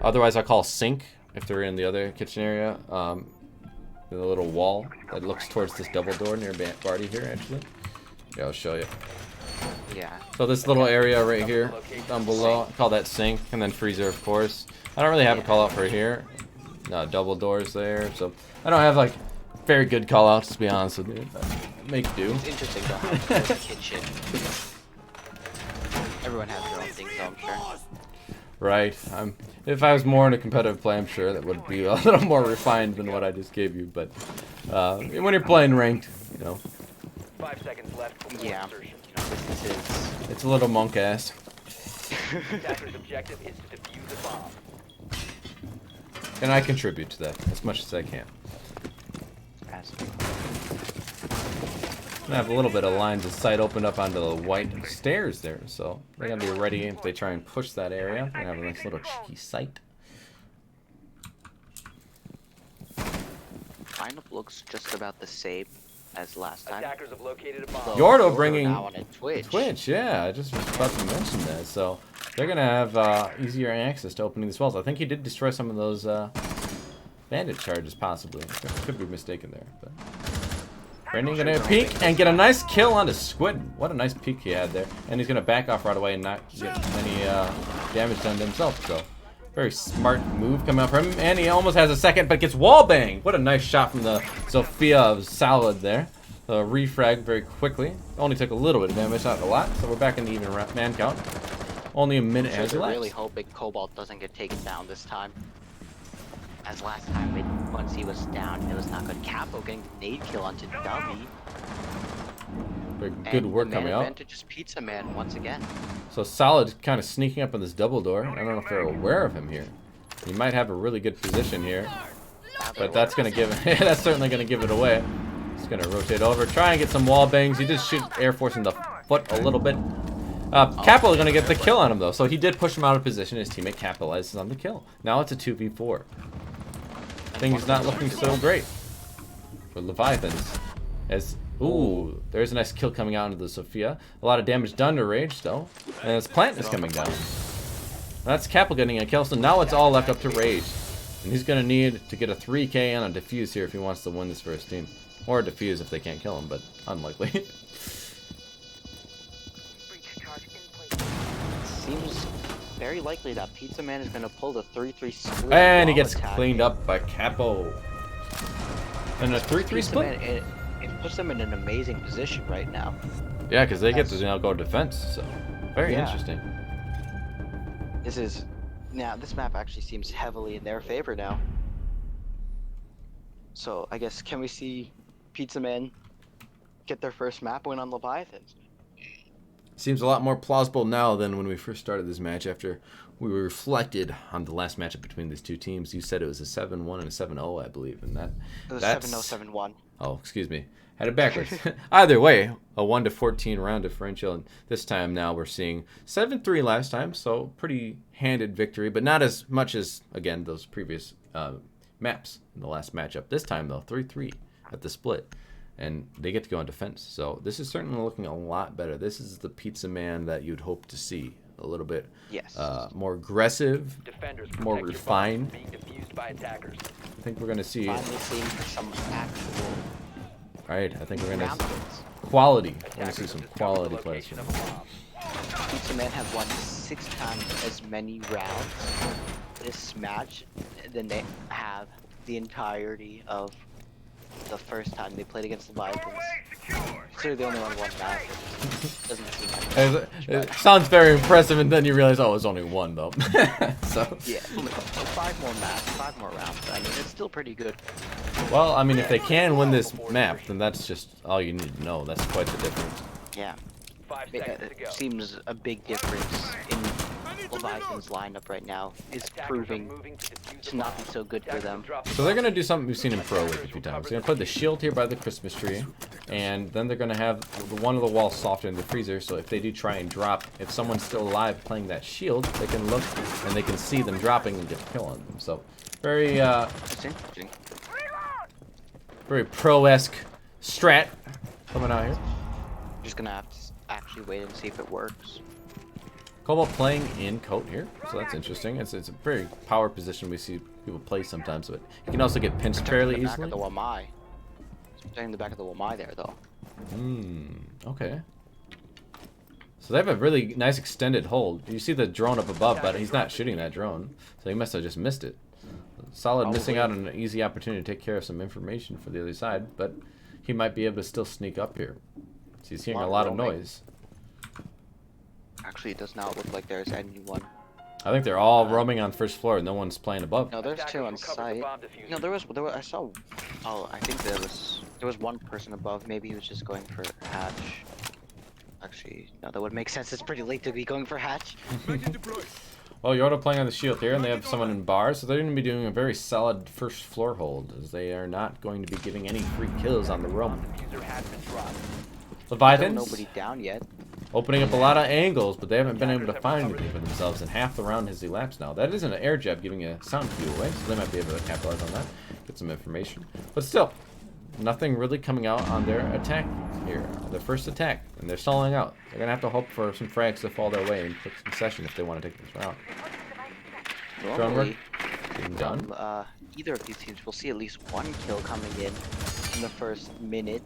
Otherwise, I'll call sink if they're in the other kitchen area. The little wall that looks towards this double door near Barty here, actually. Yeah, I'll show you. Yeah. So this little area right here, down below, I call that sink, and then freezer, of course. I don't really have a call out for here. Double doors there, so I don't have like very good call outs, to be honest with you. But make do. It's interesting though how the kitchen. Everyone has their own things, though, I'm sure. Right. If I was more in a competitive play, I'm sure that would be a little more refined than what I just gave you. But when you're playing ranked, you know. 5 seconds left before Yeah. insertion. This is. It's a little monk ass. Attacker's objective is to defuse a bomb. And I contribute to that as much as I can. I have a little bit of lines of sight opened up onto the white stairs there, so they're gonna be ready if they try and push that area. They have a nice little cheeky sight. Lineup looks just about the same as last time. Attackers have located a bomb. Yordo bringing now on a Twitch. Yeah, I just was about to mention that. So they're gonna have easier access to opening these walls. I think he did destroy some of those bandit charges, possibly. Could be mistaken there, but. Brendan gonna peek and get a nice kill onto Squid. What a nice peek he had there. And he's gonna back off right away and not get any damage done to himself. So very smart move coming out from him. And he almost has a second, but gets wall banged. What a nice shot from the Sophia of Salad there. The refrag very quickly. Only took a little bit of damage, not a lot. So we're back in the even man count. Only a minute has I'm elapsed. really hoping Cobalt doesn't get taken down this time. As last time, once he was down, it was not good. Capo getting the nade kill onto Dubby. Very good work and coming out. advantage is Pizza Man once again. So Solid kind of sneaking up on this double door. I don't know if they're aware of him here. He might have a really good position here, but that's gonna give it. That's certainly gonna give it away. He's gonna rotate over, try and get some wall bangs. He did shoot Air Force in the foot a little bit. Capo is gonna get the kill on him though, so he did push him out of position. His teammate capitalizes on the kill. Now it's a 2v4. Things not looking so great for Leviathans. As ooh, there's a nice kill coming out into the Sophia. A lot of damage done to Rage though, and his plant is coming down. That's Capo getting a kill, so now it's all left up to Rage, and he's gonna need to get a 3K on a defuse here if he wants to win this first team, or a defuse if they can't kill him, but unlikely. Seems very likely that Pizza Man is going to pull the 3-3 split. And he while gets attacking. cleaned up by Capo. And a 3-3 Pizza split? Man, it puts them in an amazing position right now. Yeah, because they get to now go defense, so very Yeah. interesting. This map actually seems heavily in their favor now. So I guess, can we see Pizza Man get their first map win on Leviathans? Seems a lot more plausible now than when we first started this match after we reflected on the last matchup between these two teams. You said it was a 7-1 and a 7-0, I believe, and It was that's 7-0, 7-1. Oh, excuse me. Had it backwards. Either way, a 1-14 round differential, and this time now we're seeing 7-3 last time, so pretty handed victory, but not as much as, again, those previous maps in the last matchup. This time, though, 3-3 at the split, and they get to go on defense, so this is certainly looking a lot better. This is the Pizza Man that you'd hope to see. A little bit more aggressive, Defenders more protect your refined. bombs from being defused by attackers. I think we're going to see... Finally seeing some actual Alright, I think we're going round to... wins. Quality. We're going to Attackers see have some discovered quality the plays. location of a bomb. Pizza Man have won 6 times as many rounds this match than they have the entirety of the first time they played against the Leviathans. Clearly they only won 1 match. Doesn't seem like It sounds very impressive, and then you realize, oh, it was only 1, though. So, yeah, 5 more matches, 5 more rounds. I mean, it's still pretty good. well, I mean, if they can win this map, then that's just all you need to know. That's quite the difference. Yeah, 5 seconds to go. it seems a big difference in Leviathan's lineup right now is Attackers are proving moving to defuse to the not bomb. be so good for Attackers them. have dropped the So they're bomb. going to do something we've seen in Pro League a few times. They're going to put the shield here by the Christmas tree, and then they're going to have one of the walls softer in the freezer, so if they do try and drop, if someone's still alive playing that shield, they can look, and they can see them dropping and get a kill on them. So, very, It's interesting. very pro-esque strat coming out here. Just gonna have to. actually wait and see if it works. Cobalt playing in coat here, so that's interesting. It's a very power position we see people play sometimes, but you can also get pinched fairly The back easily. of the Wamai. It's protecting the back of the Wamai there, though. Okay. So they have a really nice extended hold. You see the drone up above, but he's not shooting that drone, so he must have just missed it. Solid missing out on an easy opportunity to take care of some information for the other side, but he might be able to still sneak up here. So he's hearing a lot of noise. Actually, it does not look like there's anyone. I think they're all roaming on first floor. No one's playing above. No, there's two on site. No, there was. I saw. Oh, I think there was one person above. Maybe he was just going for hatch. Actually, no, that would make sense. It's pretty late to be going for hatch. Well, Yoda playing on the shield here, and they have someone in bar, so they're going to be doing a very solid first floor hold, as they are not going to be giving any free kills on the roam. Leviathans Nobody down yet. opening up a lot of angles, but they haven't been able to find anything for themselves, and half the round has elapsed now. That is an air jab giving a sound cue away, so they might be able to capitalize on that, get some information. But still, nothing really coming out on their attack here. Their first attack, and they're stalling out. They're going to have to hope for some frags to fall their way and quick succession if they want to take this round. Normally, Being done. either of these teams will see at least one kill coming in the first minute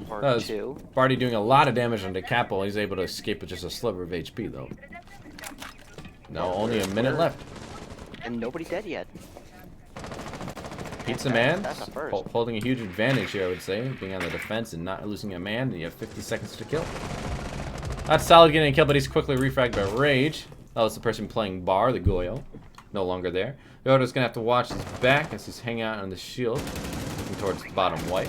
or That was two. Barty doing a lot of damage onto Capel. He's able to escape with just a sliver of HP, though. No, only a minute left. And nobody dead yet. Pizza Man That's a first. holding a huge advantage here, I would say, being on the defense and not losing a man. And you have 50 seconds to kill. That's solid getting a kill, but he's quickly refragged by Rage. That was the person playing Bar, the Goyo. No longer there. Yoda's gonna have to watch his back as he's hanging out on the shield, looking towards the bottom white.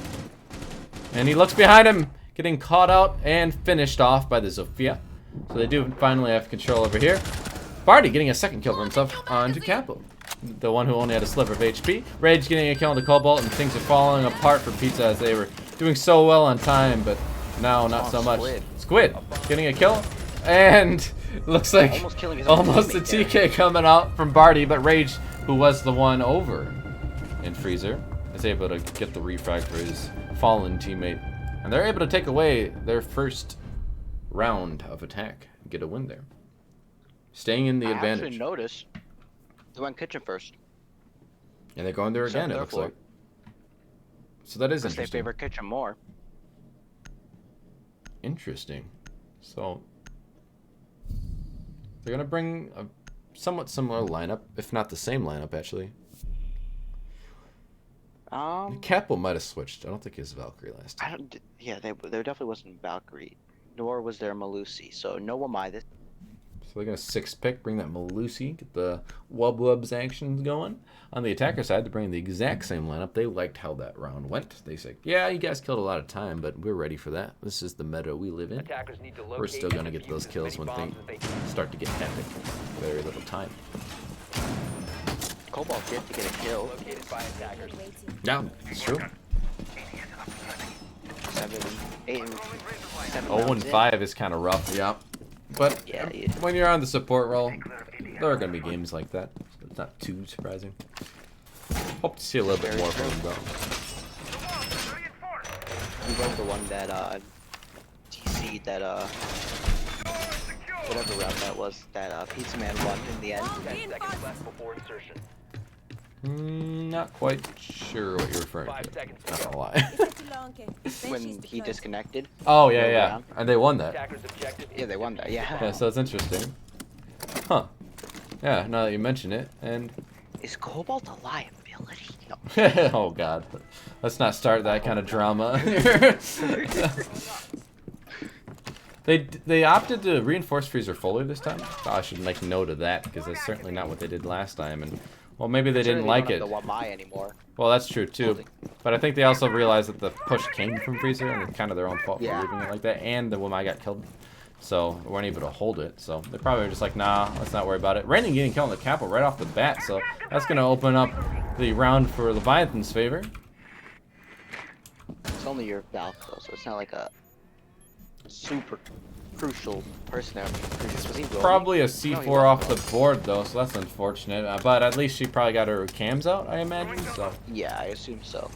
And he looks behind him, getting caught out and finished off by the Zofia. So they do finally have control over here. Barty getting a second kill for himself onto Capo, the one who only had a sliver of HP. Rage getting a kill onto Cobalt, and things are falling apart for Pizza as they were doing so well on time, but now not so much. Squid getting a kill, and looks like Almost killing his own almost a teammate TK coming out from Barty, but Rage, who was the one over in Freezer, is able to get the refrag for his fallen teammate. And they're able to take away their first round of attack and get a win there. Staying in the I advantage. actually noticed they went kitchen first. And they're going there again, it looks like. So that is Because they interesting. favor kitchen more. Interesting. So they're going to bring a somewhat similar lineup, if not the same lineup, actually. Capo might have switched. I don't think he was Valkyrie last time. Yeah, there definitely wasn't Valkyrie, nor was there Malusi. So no Wamai this. So they're going to 6-pick, bring that Malusi, get the wub-wubs actions going. On the attacker side, they're bringing the exact same lineup. They liked how that round went. They said, yeah, you guys killed a lot of time, but we're ready for that. This is the meta we live in. Attackers need to We're locate still going to and get those defuse kills as when many things bombs as they can. start to get hectic. Very little time. Cobalt did to get a kill. Located by attackers. Yeah, it's true. 7, 8, and 7 0 rounds and in. 5 is kind of rough, yeah. But Yeah, when you're on the support role, there are going to be games like that. So it's not too surprising. Hope to see a little bit more from him, though. He was the one that TC that whatever round that was that Pizza Man won in the end. 10 seconds left before insertion. Not quite sure what you're referring 5 to. seconds to Not go. gonna lie. When he disconnected. Oh, yeah, Go yeah. around. And they won that. Attackers objective. Yeah, they won that. Yeah, Yeah. so it's interesting. Huh. Yeah, now that you mention it, and... Is Cobalt a liability? No. oh, God. Let's not start that kind of drama. They opted to reinforce Freezer fully this time. I should make note of that, because that's certainly not what they did last time. And well, maybe they didn't like it. The Wamai anymore. Well, that's true too. But I think they also realized that the push came from Freezer, and it's kind of their own fault for leaving it like that. And the Wamai got killed, so weren't able to hold it. So they probably were just like, nah, let's not worry about it. Raining getting killed on the Capo right off the bat, so that's gonna open up the round for Leviathan's favor. It's only your Valk though, so it's not like a super crucial person there. Was he rolling? Probably a No, C4 he off wasn't the board though, so that's unfortunate. But at least she probably got her cams out, I imagine. So Yeah, I assume so.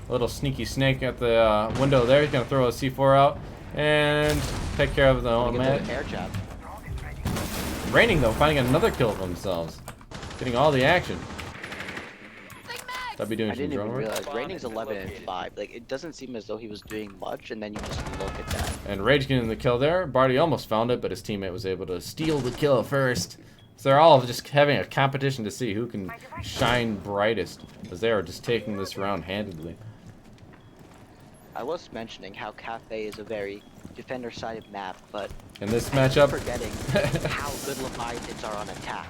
a little sneaky snake at the window there. He's gonna throw a C4 out. And take care of the Get man. the air jab. Raining though, finding another kill for themselves. Getting all the action. That'd be doing I some didn't even drone work. realize Raining's 11 and 5. Like, it doesn't seem as though he was doing much, and then you just look at that. And Rage getting the kill there. Barty almost found it, but his teammate was able to steal the kill first. So they're all just having a competition to see who can shine brightest, as they are just taking this round handedly. I was mentioning how Cafe is a very defender-sided map, but In this I keep matchup, forgetting how good Leviathans are on attack.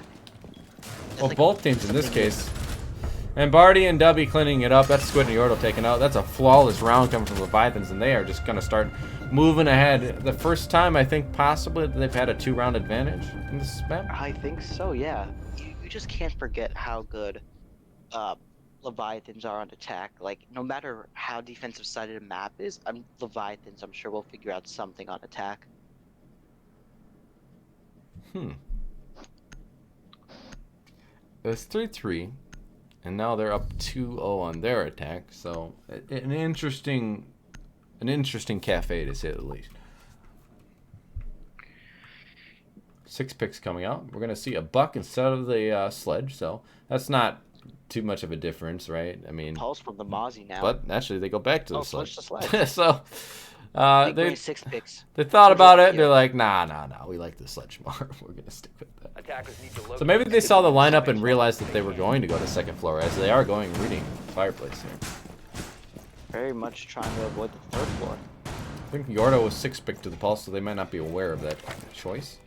It's well, like both teams in this something case. And Barty and Dubby cleaning it up. That's Squid and Yordle taken out. That's a flawless round coming from Leviathans, and they are just going to start moving ahead. The first time, I think, possibly, that they've had a 2-round advantage in this map. I think so, yeah. You just can't forget how good Leviathans are on attack. Like, no matter how defensive-sided a map is, Leviathans, I'm sure, will figure out something on attack. It was 3-3, and now they're up 2-0 on their attack. So an interesting cafe, to say the least. 6 picks coming out. We're gonna see a buck instead of the sledge, so that's not too much of a difference, right? I mean, Pulse from the Mozzie now. but actually they go back to the switch sledge. to sledge. So Big they Green 6 picks. thought about it. Yeah. They're like, nah, we like the sledge more. We're gonna stick with that. Attackers need to locate So maybe they saw the lineup and realized that they were going to go to second floor, as they are going reading fireplace here. Very much trying to avoid the third floor. I think Yordo was 6 picked to the pulse, so they might not be aware of that choice.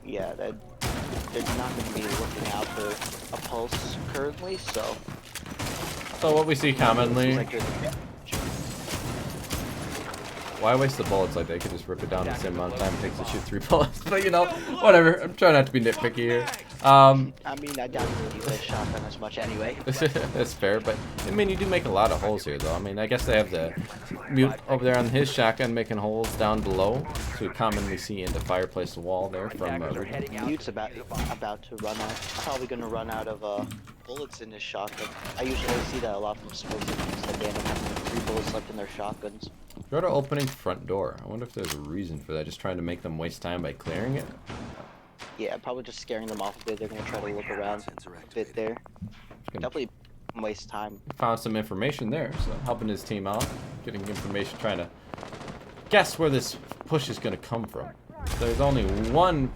Yeah, they're not going to be looking out for a pulse currently, so... So what we see commonly, Seems like there's- why waste the bullets like they could just rip it down in the same amount of time it takes to shoot 3 bullets? But you know, whatever. I'm trying not to be nitpicky here. I mean, I doubt you use a shotgun as much anyway. That's fair, but I mean, you do make a lot of holes here, though. I mean, I guess they have the mute over there on his shotgun making holes down below, so we commonly see in the fireplace wall there from. Attackers are heading out. Mute's about to run out. Probably going to run out of bullets in his shotgun. I usually see that a lot from smokes. That they end up having 3 bullets left in their shotguns. Go to opening front door. I wonder if there's a reason for that. Just trying to make them waste time by clearing it. Yeah, probably just scaring them off a bit. They're going to try to look around a bit there. Definitely waste time. Found some information there, so helping his team out, getting information, trying to guess where this push is going to come from. There's only one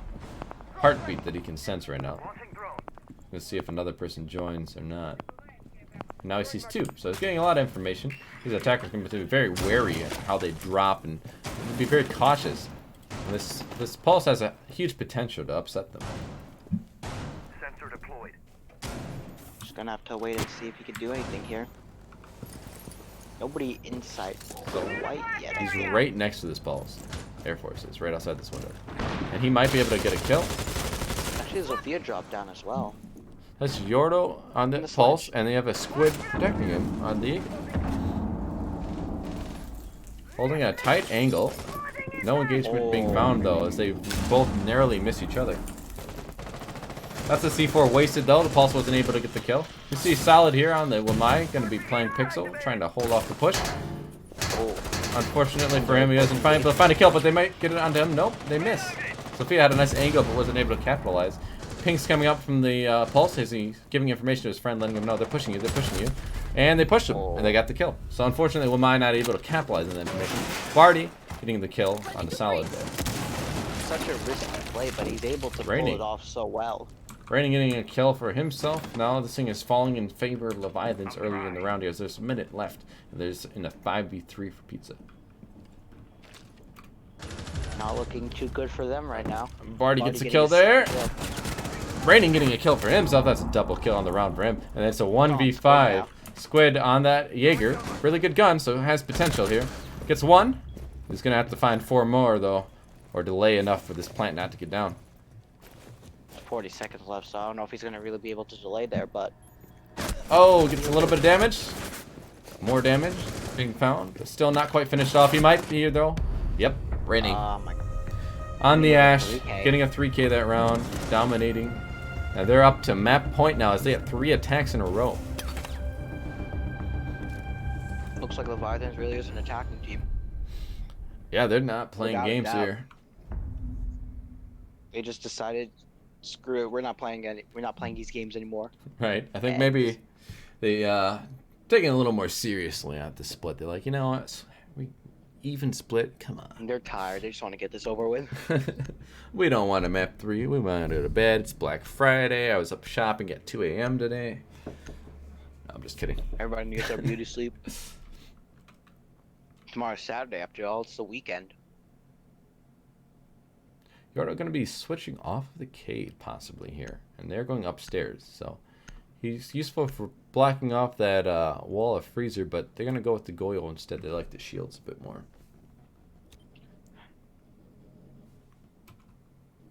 heartbeat that he can sense right now. Let's see if another person joins or not. Now he sees 2, so he's getting a lot of information. These attackers are going to be very wary of how they drop and be very cautious. And this pulse has a huge potential to upset them. Sensor deployed. Just going to have to wait and see if he can do anything here. Nobody inside the white yet. He's right next to this pulse. Air Force is right outside this window. And he might be able to get a kill. Actually, Sophia dropped down as well. That's Yordo on the the pulse, sledge. and they have a squid protecting him on the eagle. Holding a tight angle. No engagement being found, though, as they both narrowly miss each other. That's a C4 wasted, though. The pulse wasn't able to get the kill. You see Solid here on the Wamai, going to be playing Pixel, trying to hold off the push. Unfortunately for him, he doesn't find a kill, but they might get it onto him. Nope, they miss. Sophia had a nice angle, but wasn't able to capitalize. Pink's coming up from the pulse as he's giving information to his friend, letting him know they're pushing you. And they pushed him, and they got the kill. So unfortunately, Wamai not able to capitalize on that information. Barty getting the kill on the Solid there. Such a risky play, but he's able to pull it off so well. Raining getting a kill for himself. Now this thing is falling in favor of Leviathans early in the round here. There's a minute left. And there's in a 5v3 for Pizza. Not looking too good for them right now. Barty gets a getting kill his there. kill. Raining getting a kill for himself. That's a double kill on the round for him. And it's a 1v5. Squid on that Jaeger. Really good gun, so it has potential here. Gets 1. He's going to have to find 4 more, though, or delay enough for this plant not to get down. 40 seconds left, so I don't know if he's going to really be able to delay there, but... Oh, gets a little bit of damage. More damage being found. But still not quite finished off. He might be here, though. Yep, Raining. Oh my god. On the Ash, 3K. getting a 3K that round, dominating. And they're up to map point now as they have 3 attacks in a row. Looks like Leviathans really is an attacking team. Yeah, they're not playing Without a games doubt. here. They just decided, screw it, we're not playing these games anymore. Right. I think And maybe they taking it a little more seriously at the split. They're like, you know what? We even split. Come on. they're tired. They just want to get this over with. We don't want to map 3. We want to go to bed. It's Black Friday. I was up shopping at 2 a.m. today. I'm just kidding. Everybody needs their beauty sleep. Tomorrow's Saturday, after all. It's the weekend. You're going to be switching off the cave possibly here. And they're going upstairs. So he's useful for blocking off that wall of freezer. But they're going to go with the Goyle instead. They like the shields a bit more.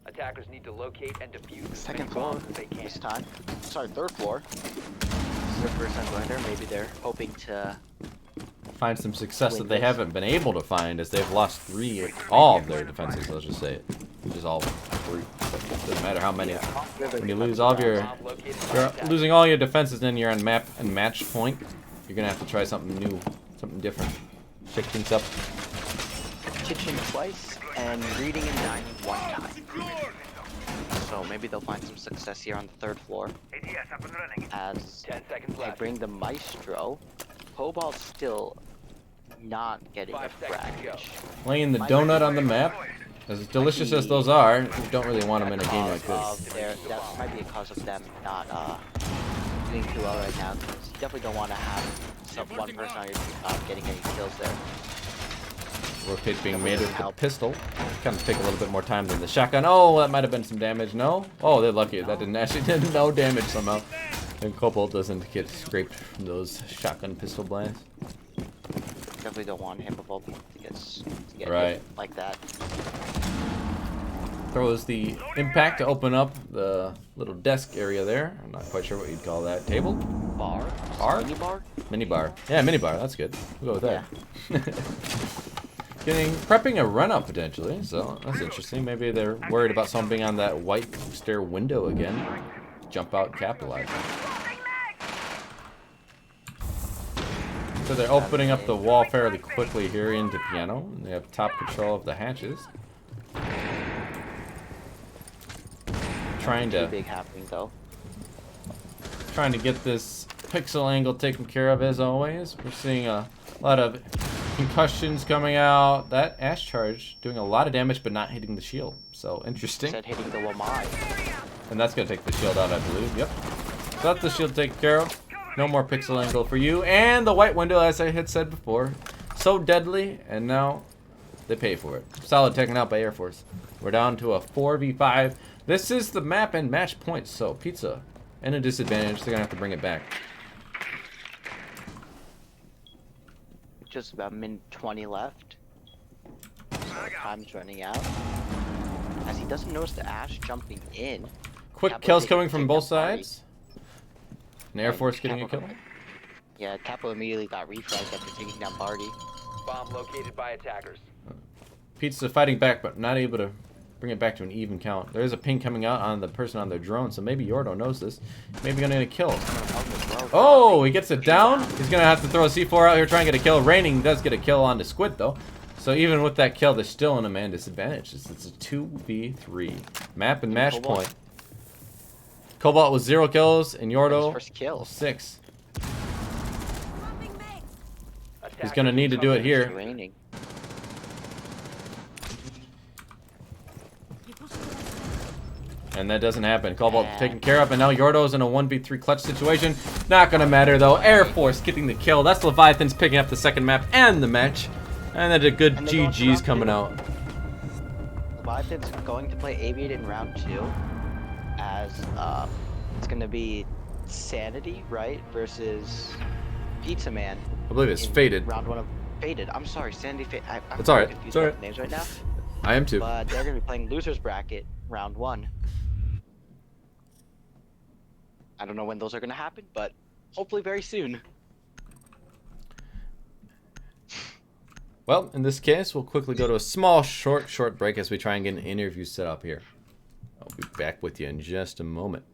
Attackers need to locate and defuse as Second many floor bombs as they can. this time. Sorry, third floor. This is their first time going there. Maybe they're hoping to. Find some success Win that they this. haven't been able to find as they've lost all of their defenses, let's just say it. Just all 3. Doesn't matter how many. When you lose all of your... Bomb located by You're attackers. losing all your defenses, then you're on map and match point. You're going to have to try something new, something different. Shake things up. Kitchen twice and reading and dining one time. So maybe they'll find some success here on the third floor. As 10 seconds they left. bring the Maestro. Cobalt's still not getting a 5 seconds to go. frag. Laying the donut on the map. As delicious as those are, you don't really want them in a game like this. That might be a cause of them not doing too well right now. 'Cause you definitely don't want to have one person on your team not getting any kills there. Rotate being made with the pistol. Kind of take a little bit more time than the shotgun. Oh, that might have been some damage. No? Oh, they're lucky. That didn't actually did no damage somehow. And Cobalt doesn't get scraped from those shotgun pistol blasts. Definitely don't want him of all people to get Right. hit like that. Throws the impact to open up the little desk area there. I'm not quite sure what you'd call that. Table? Bar? Bar? Mini bar? Mini bar. Yeah, mini bar. That's good. We'll go with that. Prepping a run up potentially, so that's interesting. Maybe they're worried about something on that white stair window again. Jump out, capitalize. So they're opening up the wall fairly quickly here into piano. And they have top control of the hatches. Trying Too to big happening though. get this pixel angle taken care of as always. We're seeing a lot of concussions coming out. That Ash charge doing a lot of damage but not hitting the shield. So interesting. Said hitting the Wamai. And that's going to take the shield out, I believe. Yep. So that's the shield taken care of. No more pixel angle for you. And the white window, as I had said before. So deadly, and now they pay for it. Solid taken out by Air Force. We're down to a 4v5. This is the map and match points, so Pizza in a disadvantage. They're going to have to bring it back. Just about minute 20 left. So time's running out. As he doesn't notice the Ash jumping in. Quick Capo kills taking- coming from taking both down Party. sides. And Air Force getting a Capo- kill. Yeah, Capo immediately got refragged after taking down Barty. Bomb located by attackers. Pizza fighting back, but not able to bring it back to an even count. There is a ping coming out on the person on their drone, so maybe Yordo knows this. Maybe gonna get a kill. Oh, he gets it down. He's gonna have to throw a C4 out here, try and get a kill. Raining does get a kill on the Squid though. So even with that kill, they're still in a man disadvantage. It's a 2v3 map and match Cobalt. point. Cobalt with 0 kills and Yordo His first kill. 6. He's Attackers gonna need to do it It's here. raining. And that doesn't happen. Cobalt taken care of, and now Yordo's in a 1v3 clutch situation. Not gonna matter though. Air Force getting the kill. That's Leviathans picking up the second map and the match. And then a good And they're going to GG's round coming two. out. Leviathan's going to play Aviated in round 2. As it's going to be Sanity, right? Versus Pizza Man. I believe it's in Faded. Round 1 of Faded. I'm sorry, Sanity Faded. I'm It's alright. confused It's about alright. the names right now. I am too. But they're going to be playing Losers Bracket round 1. I don't know when those are going to happen, but hopefully very soon. Well, in this case, we'll quickly go to a small, short break as we try and get an interview set up here. I'll be back with you in just a moment.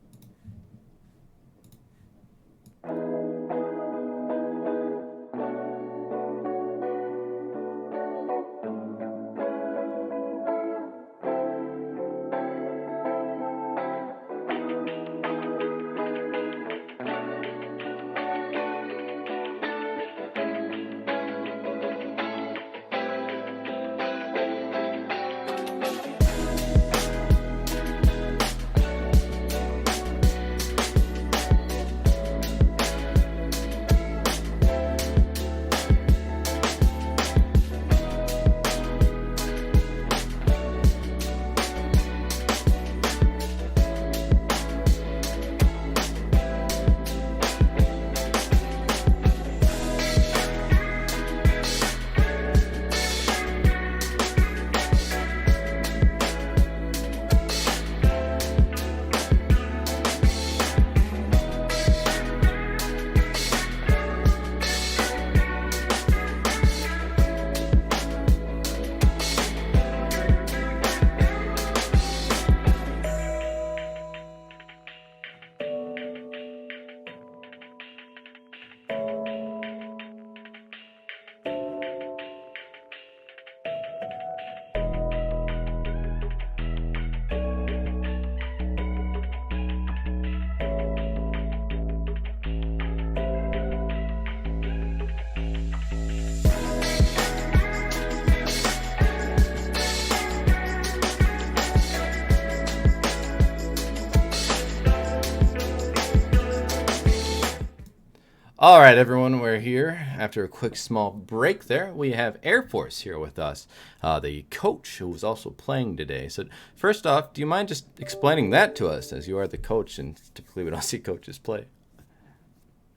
All right, everyone, we're here. After a quick small break there, we have Air Force here with us, the coach who was also playing today. So, first off, do you mind just explaining that to us, as you are the coach, and typically we don't see coaches play?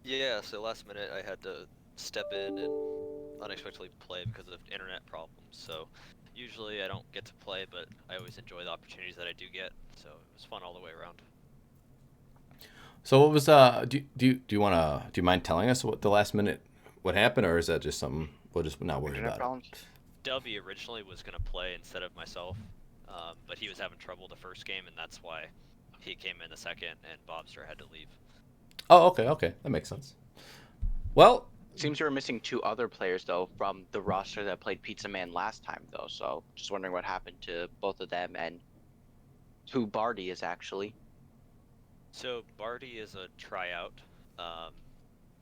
Yeah, so last minute I had to step in and unexpectedly play because of internet problems. So usually I don't get to play, but I always enjoy the opportunities that I do get. So it was fun all the way around. So, what was do you want to do you mind telling us what the last minute what happened, or is that just something we'll just not worry Internet about problems. it? Dubby originally was gonna play instead of myself, but he was having trouble the first game, and that's why he came in the second, and Bobster had to leave. Oh, okay, that makes sense. Well, Seems you were missing two other players though from the roster that played Pizza Man last time though. So just wondering what happened to both of them and who Barty is actually. So Barty is a tryout. Um,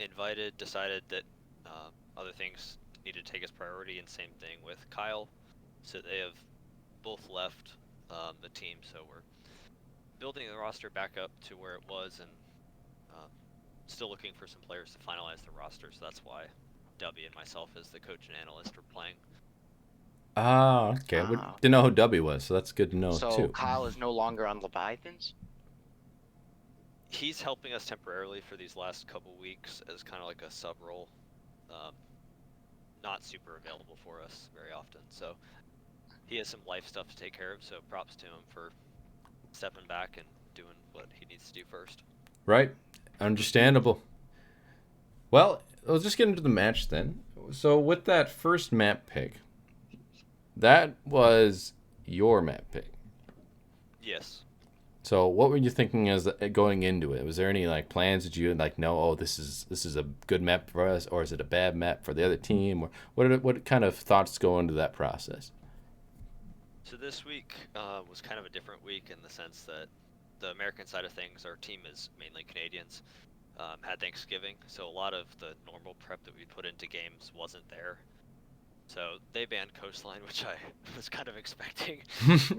Invited, decided that other things needed to take his priority, and same thing with Kyle. So they have both left the team. So we're building the roster back up to where it was, and still looking for some players to finalize the roster. So that's why W and myself, as the coach and analyst, are playing. okay. We Ah. didn't know who W was, so that's good to know So too. Kyle is no longer on Leviathans. He's helping us temporarily for these last couple weeks as kind of like a sub role. Not super available for us very often. So he has some life stuff to take care of. So props to him for stepping back and doing what he needs to do first. Right, understandable. Well, let's just get into the match then. So, with that first map pick, that was your map pick. Yes. So, what were you thinking as going into it? Was there any like plans? Did you like know? Oh, this is a good map for us, or is it a bad map for the other team? Or what kind of thoughts go into that process? So this week was kind of a different week in the sense that the American side of things, our team is mainly Canadians, had Thanksgiving, so a lot of the normal prep that we put into games wasn't there. So they banned Coastline, which I was kind of expecting.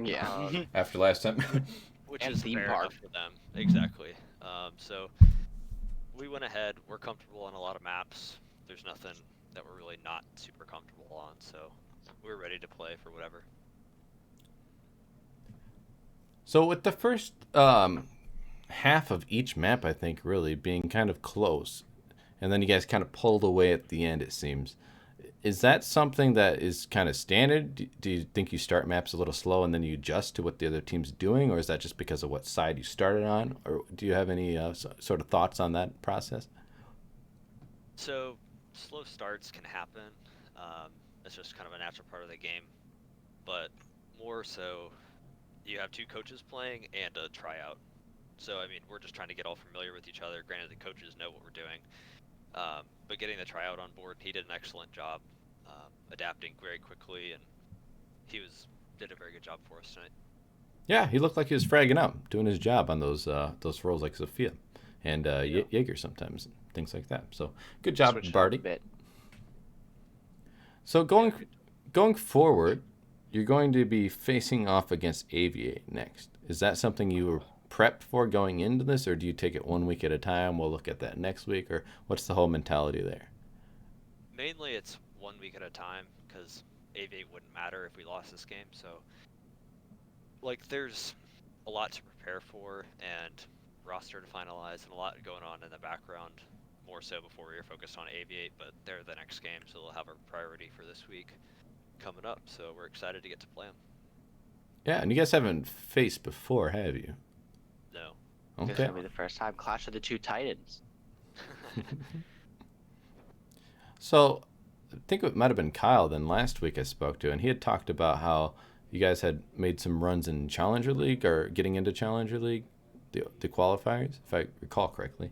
Yeah. After last time. Which And is theme fair park. enough for them. Exactly. So we went ahead. We're comfortable on a lot of maps. There's nothing that we're really not super comfortable on, so we're ready to play for whatever. So, with the first half of each map, I think really being kind of close, and then you guys kind of pulled away at the end. It seems. Is that something that is kind of standard? Do you think you start maps a little slow and then you adjust to what the other team's doing, or is that just because of what side you started on? Or do you have any sort of thoughts on that process? So slow starts can happen. It's just kind of a natural part of the game. But more so, you have two coaches playing and a tryout. So I mean, we're just trying to get all familiar with each other. Granted, the coaches know what we're doing, but getting the tryout on board, he did an excellent job, adapting very quickly, and did a very good job for us tonight. Yeah, he looked like he was fragging out, doing his job on those roles like Sophia and Yeah. Jaeger sometimes, and things like that. So good job, Switched it up a Barty. bit. So going forward, you're going to be facing off against Aviate next. Is that something you were prepped for going into this, or do you take it 1 week at a time? We'll look at that next week, or what's the whole mentality there? Mainly, it's 1 week at a time because AV wouldn't matter if we lost this game. So, like, there's a lot to prepare for and roster to finalize, and a lot going on in the background. More so before we are focused on Aviate, but they're the next game, so they'll have our priority for this week coming up. So we're excited to get to play them. Yeah, and you guys haven't faced before, have you? No. This is Okay. gonna be the first time Clash of the Two Titans. So I think it might have been Kyle then last week I spoke to, and he had talked about how you guys had made some runs in Challenger League or getting into Challenger League, the qualifiers, if I recall correctly.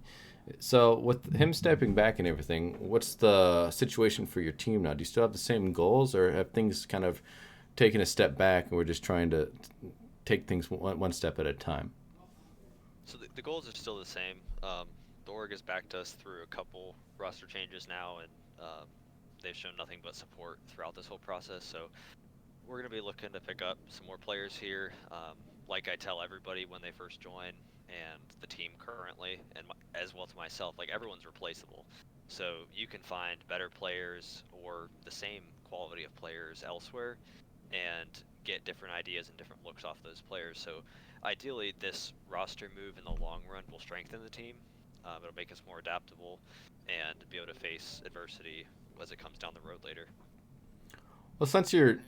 So with him stepping back and everything, what's the situation for your team now? Do you still have the same goals, or have things kind of taken a step back and we're just trying to take things one step at a time? So the goals are still the same. The org has backed us through a couple roster changes now, and they've shown nothing but support throughout this whole process. So we're going to be looking to pick up some more players here. Like I tell everybody when they first join, and the team currently, and as well to myself, like everyone's replaceable. So you can find better players or the same quality of players elsewhere and get different ideas and different looks off those players. So ideally, this roster move in the long run will strengthen the team. It'll make us more adaptable and be able to face adversity as it comes down the road later. Well, since you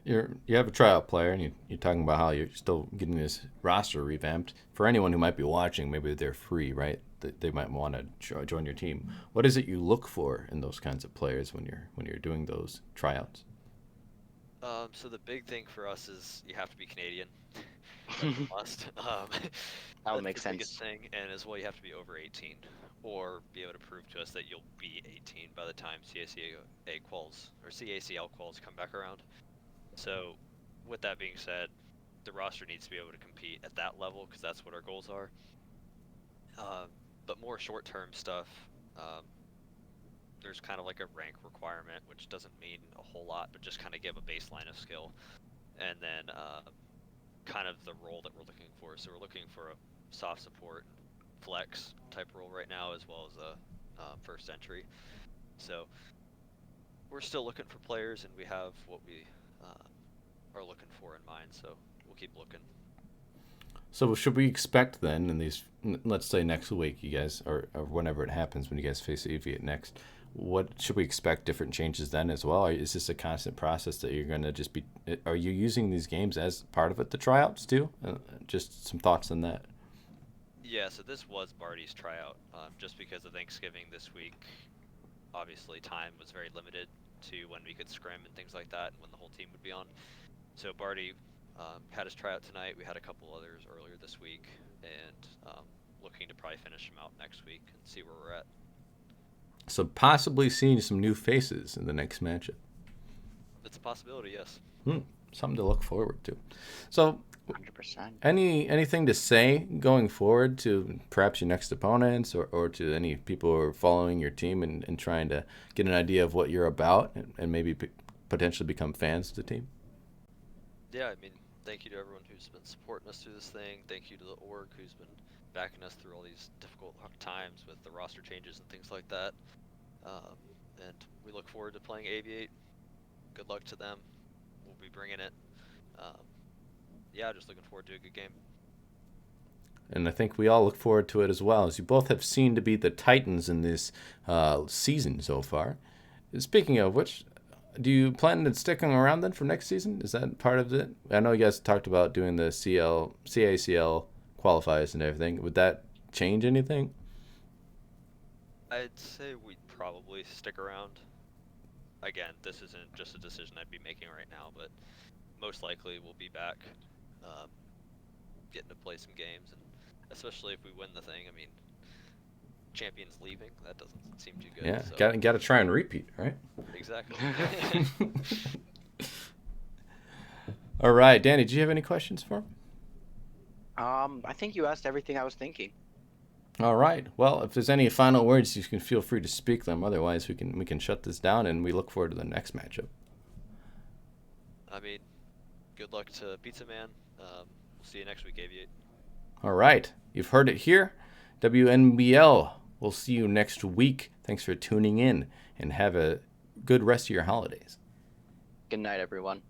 have a tryout player and you're talking about how you're still getting this roster revamped, for anyone who might be watching, maybe they're free, right? They might want to join your team. What is it you look for in those kinds of players when you're doing those tryouts? So the big thing for us is you have to be Canadian. That's a must. That would That's make the sense. biggest thing, and as well, you have to be over 18, or be able to prove to us that you'll be 18 by the time CACA quals or CACL quals come back around. So, with that being said, the roster needs to be able to compete at that level because that's what our goals are. But more short-term stuff, there's kind of like a rank requirement, which doesn't mean a whole lot, but just kind of give a baseline of skill, and then kind of the role that we're looking for. So we're looking for a soft support, flex type role right now, as well as a first entry. So we're still looking for players, and we have what we are looking for in mind. So we'll keep looking. So should we expect then in these, let's say next week, you guys, or whenever it happens when you guys face Aviate next, what should we expect different changes then as well? Or is this a constant process that you're going to just be, are you using these games as part of it, the tryouts too? Just some thoughts on that. Yeah, so this was Barty's tryout. Just because of Thanksgiving this week, obviously time was very limited to when we could scrim and things like that, and when the whole team would be on. So Barty had his tryout tonight. We had a couple others earlier this week, and looking to probably finish them out next week and see where we're at. So possibly seeing some new faces in the next matchup. It's a possibility, yes. Something to look forward to. So 100%. anything to say going forward to perhaps your next opponents or to any people who are following your team and trying to get an idea of what you're about and maybe potentially become fans of the team? Yeah, I mean, thank you to everyone who's been supporting us through this thing. Thank you to the org who's been backing us through all these difficult times with the roster changes and things like that. And we look forward to playing Aviate. Good luck to them. We'll be bringing it. Yeah, just looking forward to a good game. And I think we all look forward to it as well, as you both have seemed to be the titans in this season so far. Speaking of which, do you plan on sticking around then for next season? Is that part of it? I know you guys talked about doing the CACL qualifiers and everything. Would that change anything? I'd say we'd probably stick around. Again, this isn't just a decision I'd be making right now, but most likely we'll be back, getting to play some games, and especially if we win the thing. I mean, champions leaving, that doesn't seem too good. Yeah, so. got to try and repeat, right? Exactly. All right, Danny, do you have any questions for him? I think you asked everything I was thinking. All right. Well, if there's any final words, you can feel free to speak them. Otherwise, we can shut this down, and we look forward to the next matchup. I mean, good luck to Pizza Man. We'll see you next week, Aviate. All right. You've heard it here. WNBL. We'll see you next week. Thanks for tuning in, and have a good rest of your holidays. Good night, everyone.